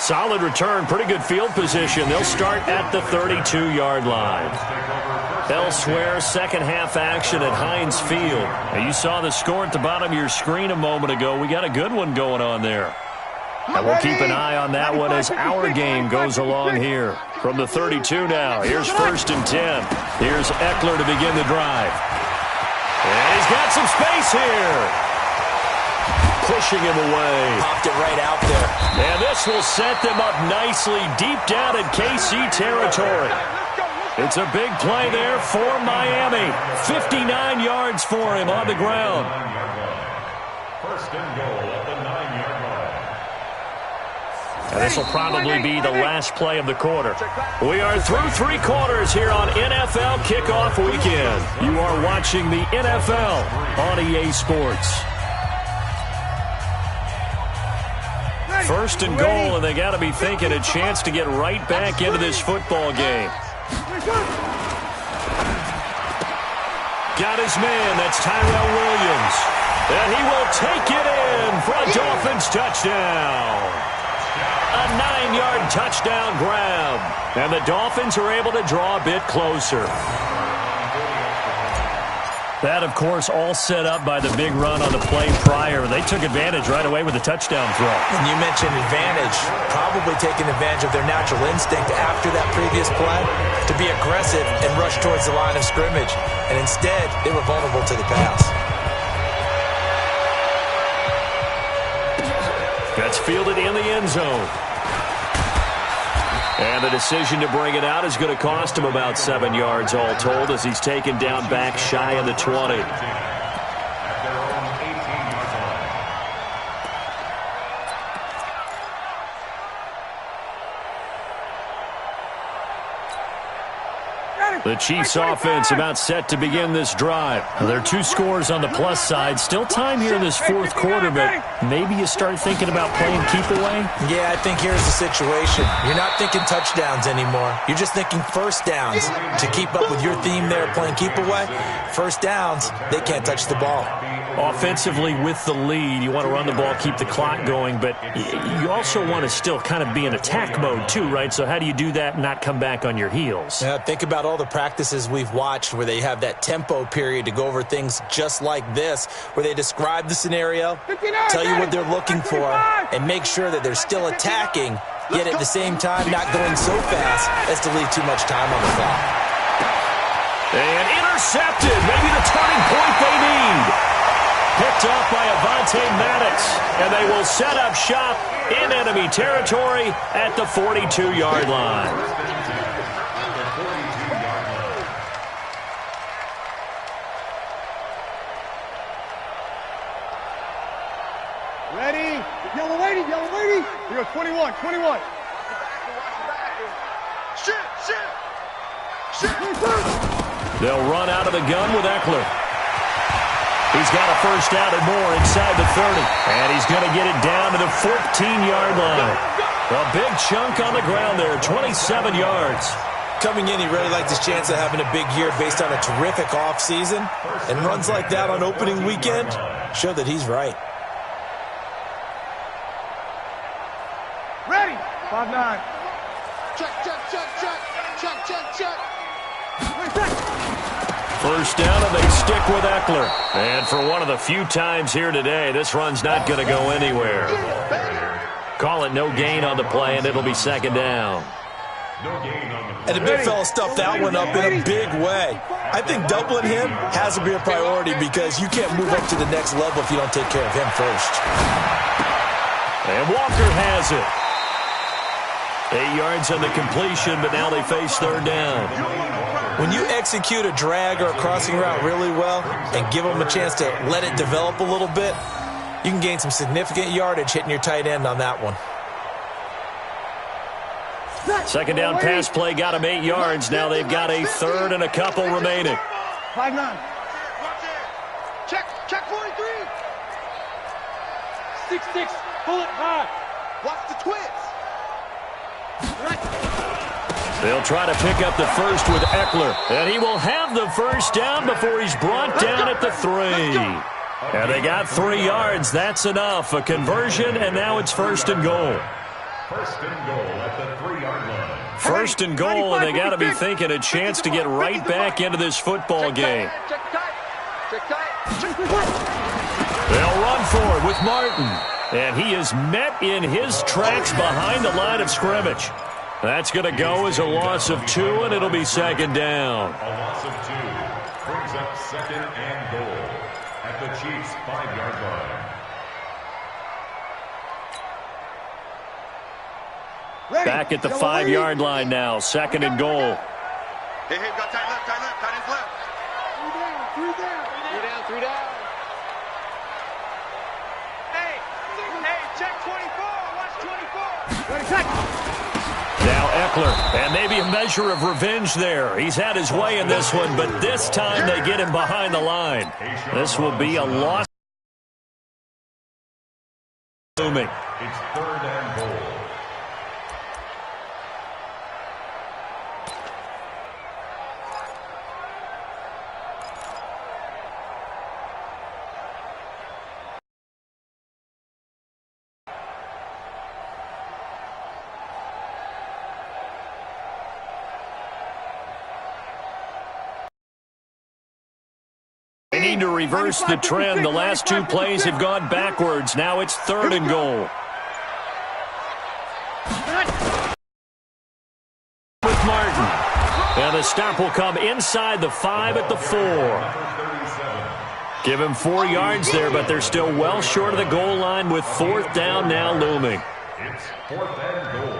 Solid return, pretty good field position. They'll start at the 32-yard line. Elsewhere, second half action at Heinz Field. Now, you saw the score at the bottom of your screen a moment ago. We got a good one going on there. And we'll keep an eye on that one as our game goes along here. From the 32 now, here's 1st and 10. Here's Eckler to begin the drive. And he's got some space here. Pushing him away. Popped it right out there. And this will set them up nicely deep down in KC territory. It's a big play there for Miami. 59 yards for him on the ground. 1st and goal at the 9-yard line. And this will probably be the last play of the quarter. We are through 3 quarters here on NFL Kickoff Weekend. You are watching the NFL on EA Sports. 1st and goal, and they got to be thinking a chance to get right back into this football game. Got his man, that's Tyrell Williams. And he will take it in for a Dolphins touchdown. A 9-yard big touchdown grab. And the Dolphins are able to draw a bit closer. That, of course, all set up by the big run on the play prior. They took advantage right away with a touchdown throw. And you mentioned advantage, probably taking advantage of their natural instinct after that previous play to be aggressive and rush towards the line of scrimmage. And instead, they were vulnerable to the pass. That's fielded in the end zone. And the decision to bring it out is going to cost him about 7 yards all told as he's taken down back shy of the 20. The Chiefs offense about set to begin this drive. There are 2 scores on the plus side. Still time here in this fourth quarter, but maybe you start thinking about playing keep away? Yeah, I think here's the situation. You're not thinking touchdowns anymore. You're just thinking first downs. To keep up with your theme there, playing keep away, first downs, they can't touch the ball. Offensively with the lead, you want to run the ball, keep the clock going, but you also want to still kind of be in attack mode too, right? So how do you do that and not come back on your heels? Yeah, think about all the practices we've watched where they have that tempo period to go over things just like this, where they describe the scenario, tell you what they're looking for, and make sure that they're still attacking, yet at the same time not going so fast as to leave too much time on the clock. And intercepted, maybe the turning point they need. Picked off by Avonte Maddox, and they will set up shop in enemy territory at the 42-yard line. Ready? Yellow lady, yellow lady. We go 21, 21. Shit. They'll run out of the gun with Eckler. He's got a first down and more inside the 30. And he's going to get it down to the 14-yard line. A big chunk on the ground there, 27 yards. Coming in, he really liked his chance of having a big year based on a terrific offseason. And runs like that on opening weekend show that he's right. Ready? 5-9. Check. First down, and they stick with Eckler. And for one of the few times here today, this run's not going to go anywhere. Call it no gain on the play, and it'll be second down. And the big fella stuffed that one up in a big way. I think doubling him has to be a priority because you can't move up to the next level if you don't take care of him first. And Walker has it. 8 yards on the completion, but now they face third down. When you execute a drag or a crossing route really well and give them a chance to let it develop a little bit, you can gain some significant yardage hitting your tight end on that one. Second down pass play got them 8 yards. Now they've got a third and a couple remaining. 5-9. Check 43. 6-6. Pull it high. Watch the twist. They'll try to pick up the first with Eckler. And he will have the first down before he's brought down at the 3. And they got 3 yards. That's enough. A conversion, and now it's first and goal. First and goal at the 3-yard line. First and goal, and they got to be thinking a chance to get right back into this football game. They'll run for it with Martin. And he is met in his tracks behind the line of scrimmage. That's going to go as a loss of 2, and it'll be second down. A loss of 2 brings up second and goal at the Chiefs' 5-yard line. Back at the 5-yard line now, second and goal. Hey, got tight left, tight his left. 3 down. Hey, check 24, watch 24. Ready, check. Now Eckler, and maybe a measure of revenge there. He's had his way in this one, but this time they get him behind the line. This will be a loss. It's third and goal. to reverse the trend. The last two plays have gone backwards. Now it's 3rd and goal. With Martin. And the stop will come inside the 5 at the 4. Give him 4 yards there, but they're still well short of the goal line with 4th down now looming. It's 4th and goal.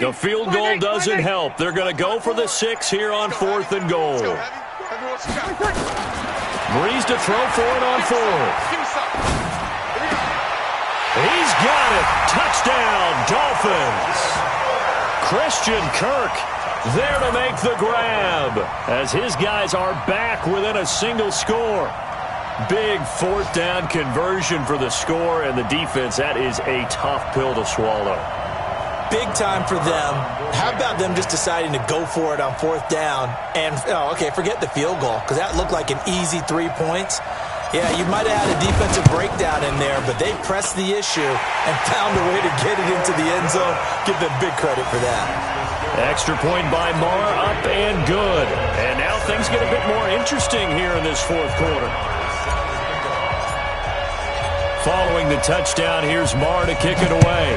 The field goal doesn't help. They're going to go for the 6 here on 4th and goal. Breeze to throw for it on 4th. He's got it. Touchdown, Dolphins. Christian Kirk there to make the grab as his guys are back within a single score. Big 4th down conversion for the score, and the defense, that is a tough pill to swallow. Big time for them. How about them just deciding to go for it on 4th down? And, forget the field goal, because that looked like an easy 3 points. Yeah, you might have had a defensive breakdown in there, but they pressed the issue and found a way to get it into the end zone. Give them big credit for that. Extra point by Marr, up and good. And now things get a bit more interesting here in this 4th quarter. Following the touchdown, here's Marr to kick it away.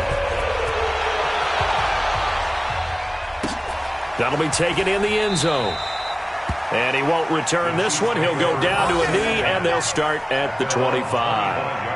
That'll be taken in the end zone. And he won't return this one. He'll go down to a knee, and they'll start at the 25.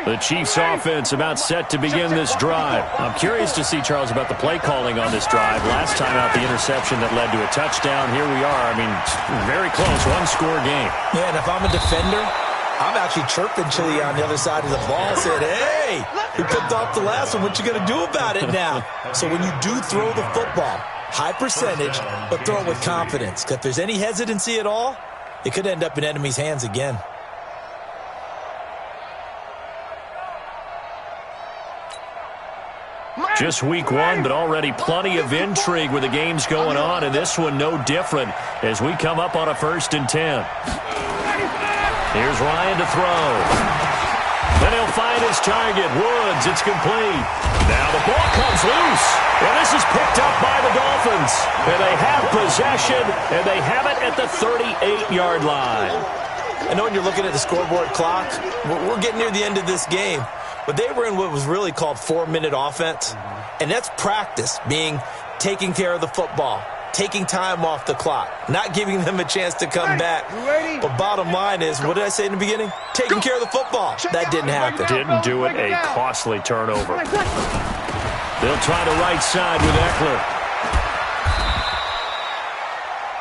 The Chiefs offense about set to begin this drive. I'm curious to see, Charles, about the play calling on this drive. Last time out, the interception that led to a touchdown. Here we are. I mean, very close, one-score game. Yeah, and if I'm a defender, I'm actually chirping Chili on the other side of the ball. Said, hey, we picked off the last one. What you going to do about it now? So when you do throw the football, high percentage, but throw it with confidence. Because if there's any hesitancy at all, it could end up in enemy's hands again. Just week 1, but already plenty of intrigue with the games going on, and this one no different as we come up on a 1st and 10. Here's Ryan to throw. Then he'll find his target, Woods. It's complete. Now the ball comes loose, and this is picked up by the Dolphins. And they have possession, and they have it at the 38-yard line. I know when you're looking at the scoreboard clock, we're getting near the end of this game. But they were in what was really called 4-minute offense. And that's practice, meaning taking care of the football, taking time off the clock, not giving them a chance to come back. But bottom line is, what did I say in the beginning? Taking care of the football. That didn't happen. Didn't do it. A costly turnover. They'll try the right side with Eckler.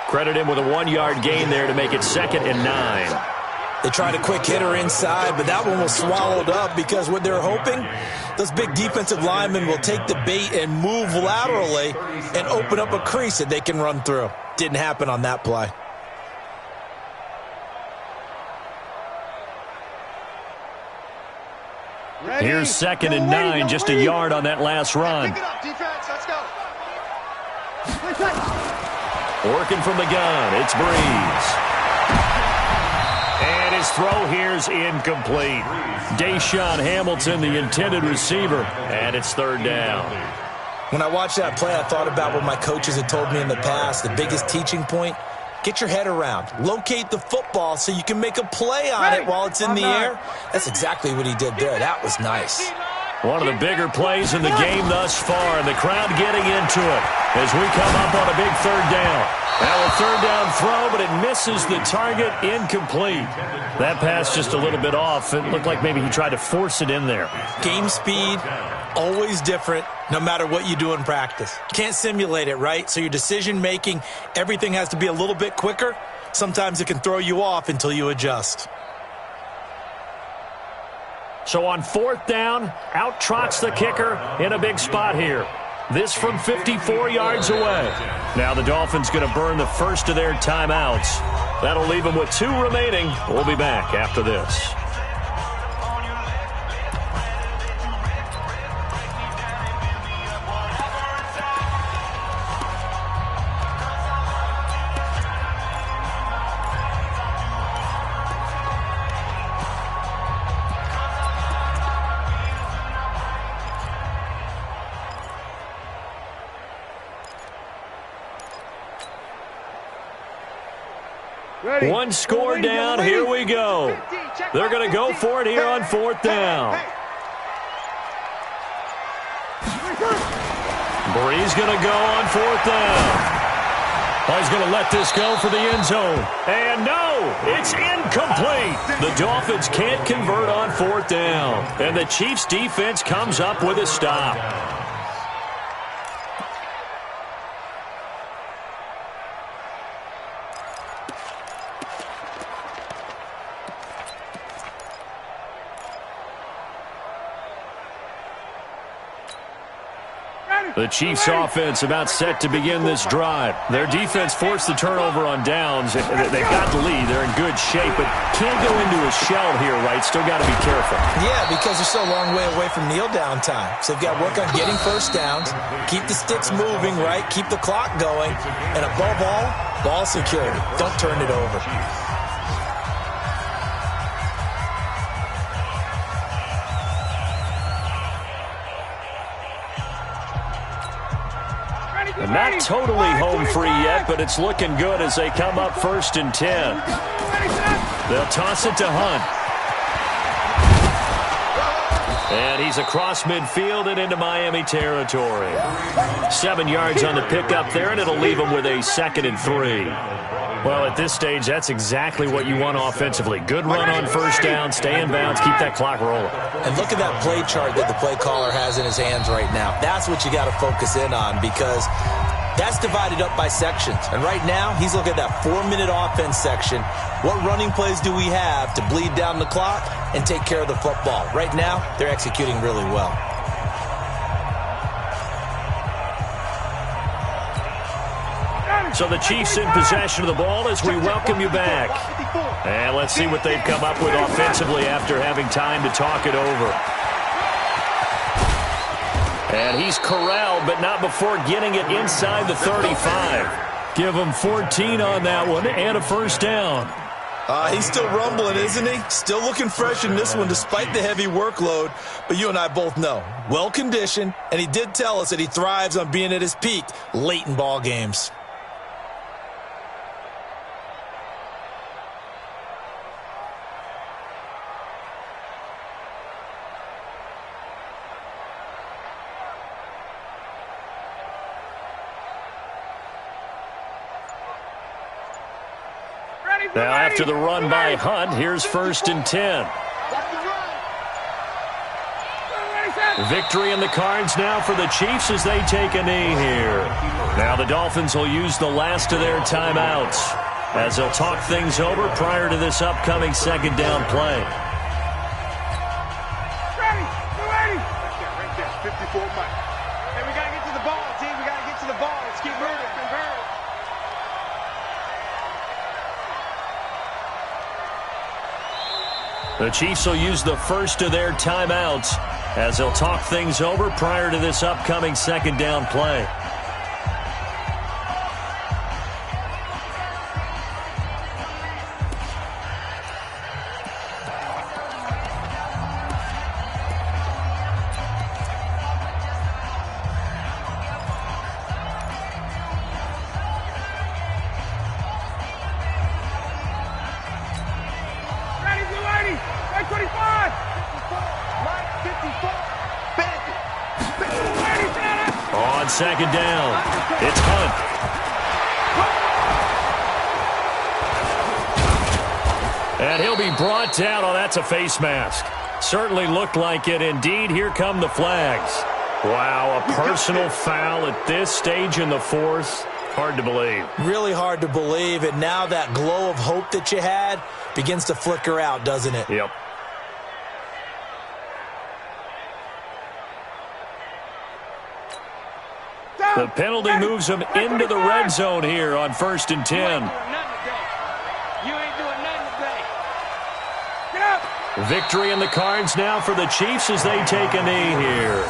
Credit him with a 1-yard gain there to make it 2nd and 9. They tried a quick hitter inside, but that one was swallowed up because what they're hoping, those big defensive linemen will take the bait and move laterally and open up a crease that they can run through. Didn't happen on that play. Here's 2nd and 9, just a yard on that last run. Working from the gun, it's Breeze. And his throw here's incomplete. Deshaun Hamilton, the intended receiver, and it's 3rd down. When I watched that play, I thought about what my coaches had told me in the past. The biggest teaching point, Get your head around. Locate the football so you can make a play on it while it's in the air. That's exactly what he did there. That was nice. One of the bigger plays in the game thus far, and the crowd getting into it as we come up on a big third down. Now a third down throw, but it misses the target, incomplete. That pass just a little bit off. It looked like maybe he tried to force it in there. Game speed, always different, no matter what you do in practice. Can't simulate it, right? So your decision-making, everything has to be a little bit quicker. Sometimes it can throw you off until you adjust. So on fourth down, out trots the kicker in a big spot here. This from 54 yards away. Now the Dolphins going to burn the first of their timeouts. That'll leave them with 2 remaining. We'll be back after this. One score down, here we go. They're going to go for it here on fourth down. Bree's going to go on fourth down. Oh, he's going to let this go for the end zone. And no, it's incomplete. The Dolphins can't convert on fourth down. And the Chiefs defense comes up with a stop. The Chiefs offense about set to begin this drive. Their defense forced the turnover on downs. They've got the lead. They're in good shape, but can't go into a shell here, right? Still got to be careful. Yeah, because they're so a long way away from kneel down time. So they've got to work on getting first downs, keep the sticks moving, right? Keep the clock going. And above all, ball security. Don't turn it over. Not totally home free yet, but it's looking good as they come up 1st and 10. They'll toss it to Hunt. And he's across midfield and into Miami territory. 7 yards on the pickup there, and it'll leave him with a 2nd and 3. Well, at this stage, that's exactly what you want offensively. Good run on first down, stay in bounds, keep that clock rolling. And look at that play chart that the play caller has in his hands right now. That's what you got to focus in on, because that's divided up by sections. And right now, he's looking at that 4-minute offense section. What running plays do we have to bleed down the clock and take care of the football? Right now, they're executing really well. So the Chiefs in possession of the ball as we welcome you back. And let's see what they've come up with offensively after having time to talk it over. And he's corralled, but not before getting it inside the 35. Give him 14 on that one and a first down. He's still rumbling, isn't he? Still looking fresh in this one despite the heavy workload. But you and I both know, well-conditioned, and he did tell us that he thrives on being at his peak late in ball games. Now after the run by Hunt, here's 1st and 10. Victory in the cards now for the Chiefs as they take a knee here. Now the Dolphins will use the last of their timeouts as they'll talk things over prior to this upcoming 2nd down play. Ready. 54 Mike. Hey, we got to get to the ball, team. We got to get to the ball. Let's keep moving. The Chiefs will use the first of their timeouts as they'll talk things over prior to this upcoming 2nd down play. second down. It's Hunt. And he'll be brought down. Oh, that's a face mask. Certainly looked like it. Indeed, here come the flags. Wow, a personal foul at this stage in the fourth. Hard to believe. Really hard to believe. And now that glow of hope that you had begins to flicker out, doesn't it? Yep. The penalty moves him into the red zone here on 1st and 10. Victory in the cards now for the Chiefs as they take a knee here.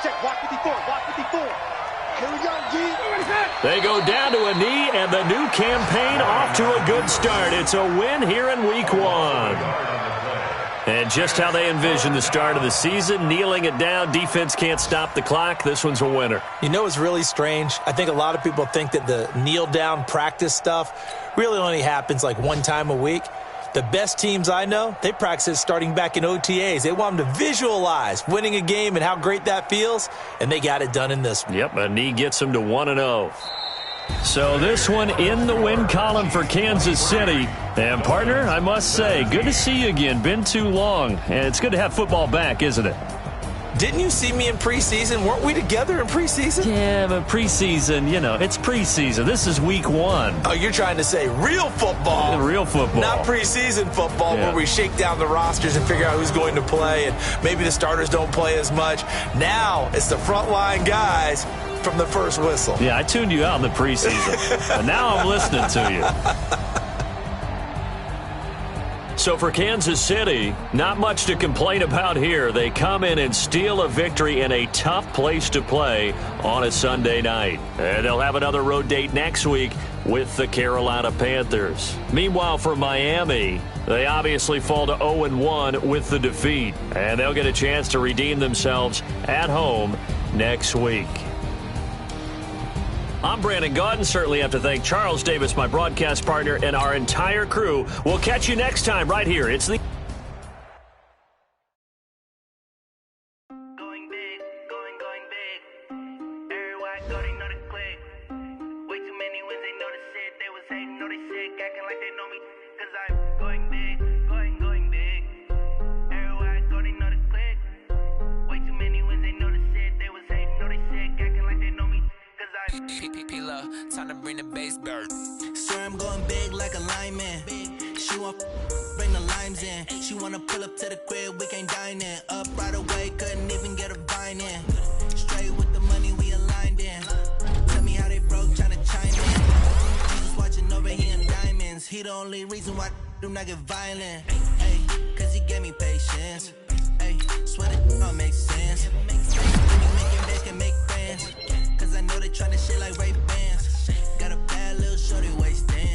Check, walk 54, walk 54. Here we go, G. They go down to a knee, and the new campaign off to a good start. It's a win here in Week 1. And just how they envision the start of the season, kneeling it down, defense can't stop the clock. This one's a winner. You know what's really strange? I think a lot of people think that the kneel-down practice stuff really only happens like one time a week. The best teams I know, they practice it starting back in OTAs. They want them to visualize winning a game and how great that feels, and they got it done in this one. Yep, a knee gets them to 1-0. So this one in the win column for Kansas City. And, partner, I must say, good to see you again. Been too long, and it's good to have football back, isn't it? Didn't you see me in preseason? Weren't we together in preseason? Yeah, but preseason, you know, it's preseason. This is Week 1. Oh, you're trying to say real football. Real football. Not preseason football where we shake down the rosters and figure out who's going to play, and maybe the starters don't play as much. Now it's the frontline guys from the first whistle. Yeah, I tuned you out in the preseason, but now I'm listening to you. So for Kansas City, not much to complain about here. They come in and steal a victory in a tough place to play on a Sunday night. And they'll have another road date next week with the Carolina Panthers. Meanwhile, for Miami, they obviously fall to 0-1 with the defeat. And they'll get a chance to redeem themselves at home next week. I'm Brandon Gaudin. Certainly have to thank Charles Davis, my broadcast partner, and our entire crew. We'll catch you next time right here. It's the... Going big, going big. Everybody thought they know the click. Way too many wins, they know the shit. They was hating, know they sick, acting like they know me. Cause I'm going big, going big. Everybody thought they know the click. Way too many wins, they know the shit. They was hating, know they sick, acting like they know me. P-P-P-Lo, time to bring the bass bird. Swear I'm going big like a lineman. She want bring the limes in. She wanna pull up to the crib, we can't dine in. Up right away, couldn't even get a vine in. Straight with the money we aligned in. Tell me how they broke, tryna chime in. He just watching over here in diamonds. He the only reason why I do not get violent. Ay, cause he gave me patience. Ay, swear that all makes sense. When you making big and make friends. I know they tryna shit like Ray-Bans. Got a bad little shorty wasting.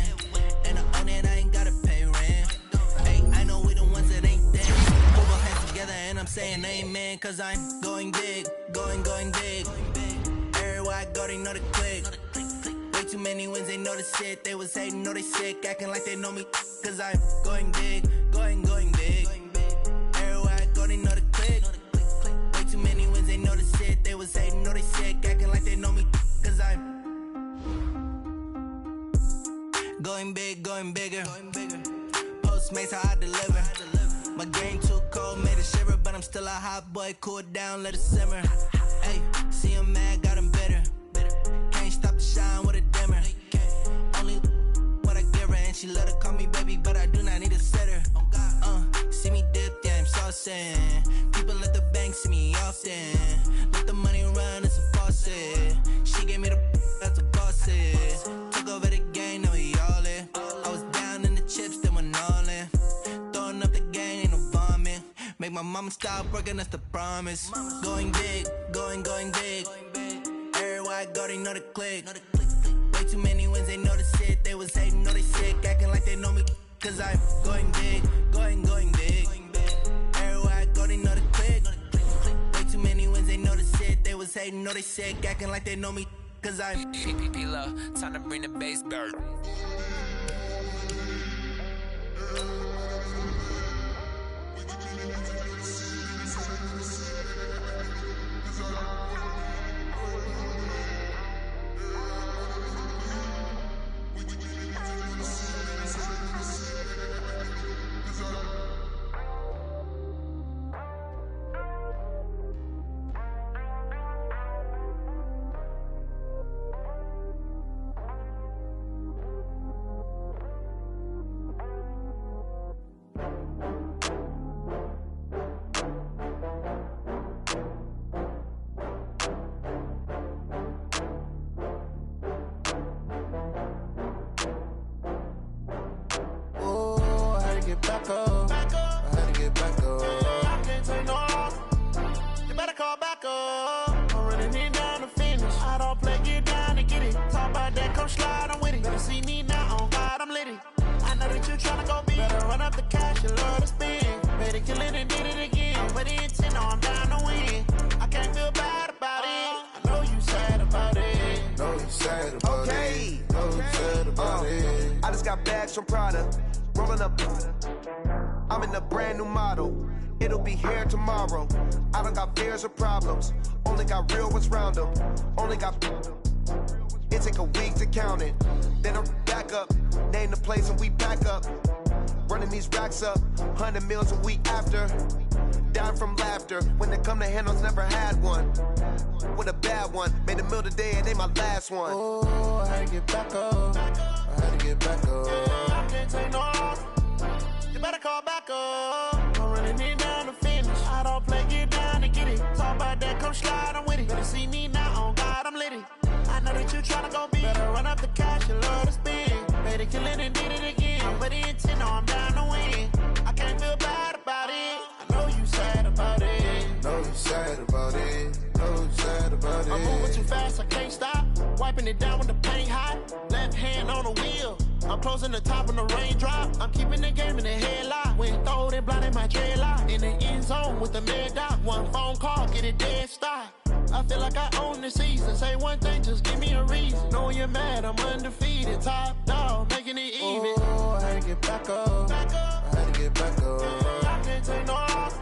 And I own it, I ain't gotta pay rent. Hey, I know we the ones that ain't there. Put our hands together and I'm saying amen. Cause I'm going big, going big. Everywhere I go, they know the click. Way too many wins, they know the shit. They was hating, know they sick, acting like they know me. Cause I'm going big, going big. Everywhere I go, they know the click. Way too many wins, they know the shit. They was hating, know they sick, acting like they know me. Cause I'm going big, going bigger. Postmates, how I deliver. My game too cold, made it shiver. But I'm still a hot boy, cool it down, let it simmer. Hey, see him mad, got him bitter. Can't stop the shine with a dimmer. Only what I give her, and she love to call me baby, but I do not need a sitter. See me dip, yeah, I'm saucing. People at the bank see me often. Let the money run, it's a faucet. She gave me the that's a bosses. Took over the game, now we all in. I was down in the chips, then went all in. I'ma stop working, that's the promise. Going big, going big. Everywhere I go, they know the click. Way too many wins, they know the shit. They was hating, know they sick, acting like they know me. Cause I'm going big, going big. Everywhere I go, they know the click. Way too many wins, they know the shit. They was hating, know they sick, acting like they know me. Cause I'm PPP low, time to bring the bass bird. Back up. I had to get back up. I can't take no loss. You better call back up. I'm running it down to finish. I don't play, get down to get it. Talk about that, come slide, I'm with it. Better see me now, on God, I'm lit it. I know that you tryna go big. Better run up the cash, you love to spend. Better kill it and did it again. But the intent, no, I'm down to win. I can't feel bad about it. I know you sad about it. Know you sad about it. Know you sad about it. I just got bags from Prada. Rolling up, I'm in a brand new model. It'll be here tomorrow. I don't got fears or problems. Only got real ones round them. Only got. It take a week to count it. Then I'm back up. Name the place and we back up. Running these racks up. 100 meals a week after. Dying from laughter. When it come to handles, never had one. With a bad one. Made a meal today and they my last one. Oh, I had to get back up. I had to get back up. I can't take no loss. You better call back up. I'm running it down to finish. I don't play, get down to get it. Talk about that, come slide, I'm with it. Better see me now, on God, I'm lit it. I know that you tryna go big. Better run up the cash, you love to spend. Better kill it and did it again. But the intent, no, I'm down to win. I can't feel bad about it. I know you sad about it. Know you sad about it. Know you sad about it. I'm moving too fast, I can't stop. Wiping it down when the paint hot. Left hand on the wheel. I'm closing the top when the raindrop. I'm keeping the game in the headlock. When throwed and blinded my dreadlock. In the end zone with the mad dot. One phone call, get it dead stop. I feel like I own the season. Say one thing, just give me a reason. Knowing you're mad, I'm undefeated. Top dog, making it even. Oh, I had to get back up. I had to get back up. I can't take no loss.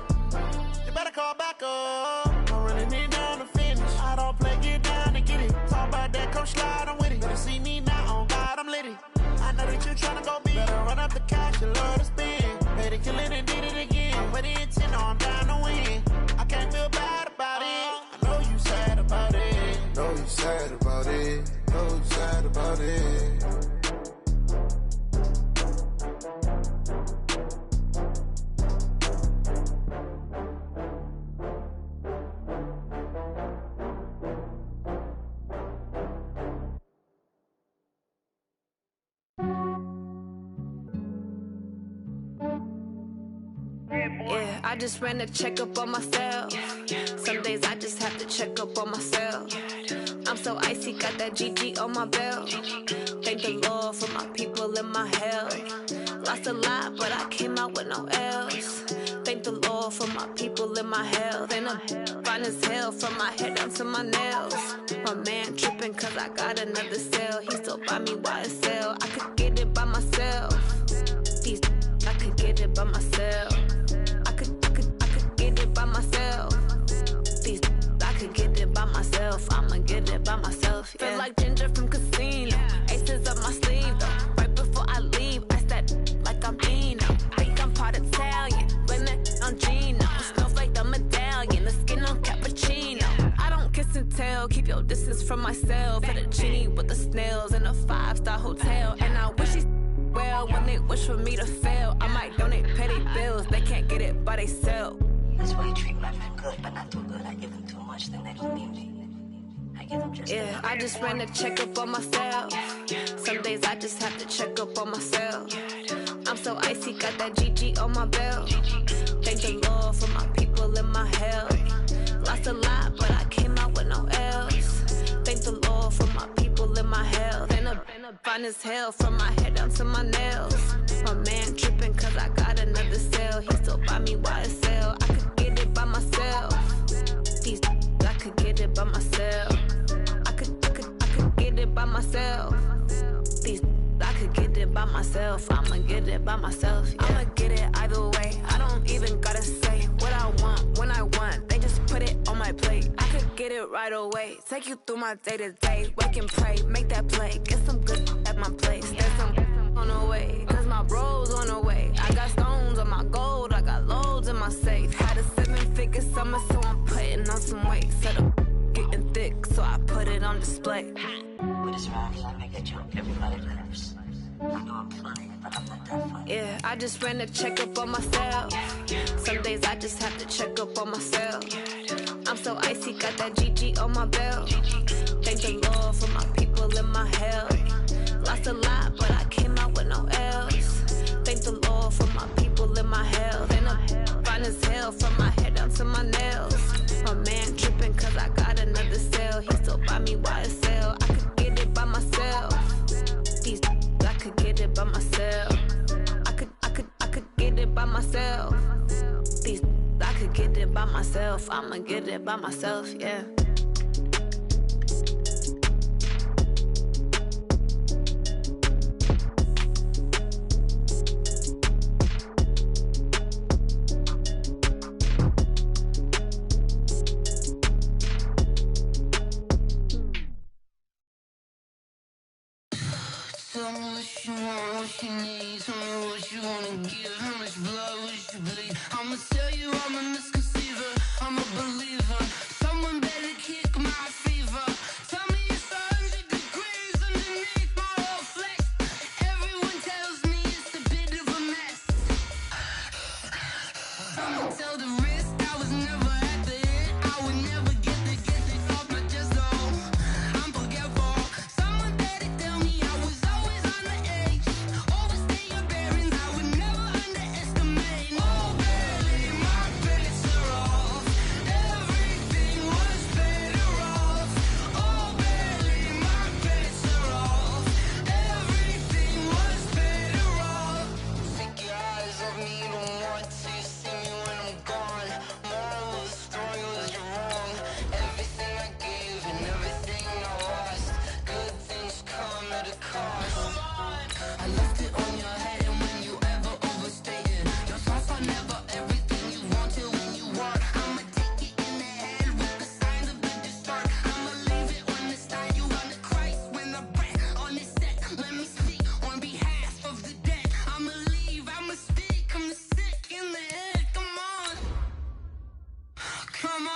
You better call back up. I'm running it down to finish. I don't play, get down to get it. Talk about that, come slide, I'm with it. Better see me now, on God, I'm lit it. I know that you tryna go big. Better run up the cash, you love to spend. Better kill it and did it again. But the intent, no, I'm down to win. I can't feel bad about it. I know you sad about it. Know you sad about it. Know you sad about it. Yeah, I just ran a checkup on myself. Some days I just have to check up on myself. I'm so icy, got that GG on my belt. Thank the Lord for my people and my health. Lost a lot, but I came out with no L's. Thank the Lord for my people and my health. And I'm fine as hell from my head down to my nails. My man tripping cause I got another cell. He still buy me YSL. I could get it by myself. I could get it by myself. I could get it by myself. I could get it by myself. I'ma get it by myself. Yeah. Feel like Ginger from Casino. Aces up my sleeve though. Right before I leave, I said like I'm Dino. Think I'm part Italian. Blame it on Gino. Snowflake the medallion. The skin on cappuccino. I don't kiss and tell. Keep your distance from myself. At a genie with the snails in a 5-star hotel. And I wish he well when they wish for me to fail. I might donate petty bills. They can't get it by they sell. That's why you treat women good, but not too good. I give them too much, then they don't need me. I give them just yeah, I just ran a checkup on myself. Some days I just have to check up on myself. I'm so icy, got that GG on my belt. Thank the Lord for my people in my health. Lost a lot, but I came out with no L's. Thank the Lord for my people in my health. And a fine as hell from my head down to my nails. My man tripping cause I got another cell. He still buy me YSL. I could get it by myself. These I could get it by myself. I could get it by myself. These I could get it by myself. I'ma get it by myself. Yeah. I'ma get it either way. I don't even gotta say what I want when I want. They just put it on my plate. I could get it right away. Take you through my day to day. Wake and pray, make that play. Get some good at my place. There's some on the way, cause my bros on the way. I got stones on my gold. I got loads in my safe. Had a 7-figure summer, so I'm putting on some weight. Set up getting thick, so I put it on display. With this round, I make a joke, everybody laughs. I know I'm funny, but I'm not that funny. Yeah, I just ran a checkup on myself. Some days I just have to check up on myself. I'm so icy, got that GG on my belt. Thank the Lord for my people in my health. Lost a lot, but I came out with no L's. Thank the Lord for my people in my health. And I'm fine as hell from my head down to my nails. My man tripping cause I got another cell. He still buy me YSL. I could get it by myself. These I could get it by myself. I could get it by myself. These I could get it by myself. I'ma get it by myself, yeah. Tell me what you want, what you need. Tell me what you wanna give. How much blood would you bleed? I'ma tell you I'm a misconceiver. I'm a believer. Someone better kick my fever. Tell me it's 100 degrees underneath my whole flesh. Everyone tells me it's a bit of a mess. I'ma tell the risk I was never at the end. I would never get it off my chest though. I'm forgetful. Someone better tell me I was always on the edge. Overstay your bearings, I would never underestimate. Oh baby, my bets are off. Everything was better off. Oh baby, my bets are off. Everything was better off. Take your eyes off me, don't want to see me when I'm gone. Moral of the story was you're wrong. Everything I gave and everything I lost. Good things come at a cost. I left it on your head, and when you ever overstay it, your thoughts are never everything you want till when you want. I'ma take it in the head with the signs of the distort. I'ma leave it on the side. You on the Christ when the breath on this set. Let me speak on behalf of the dead. I'ma leave, I'ma speak. I'm sick in the head. Come on, come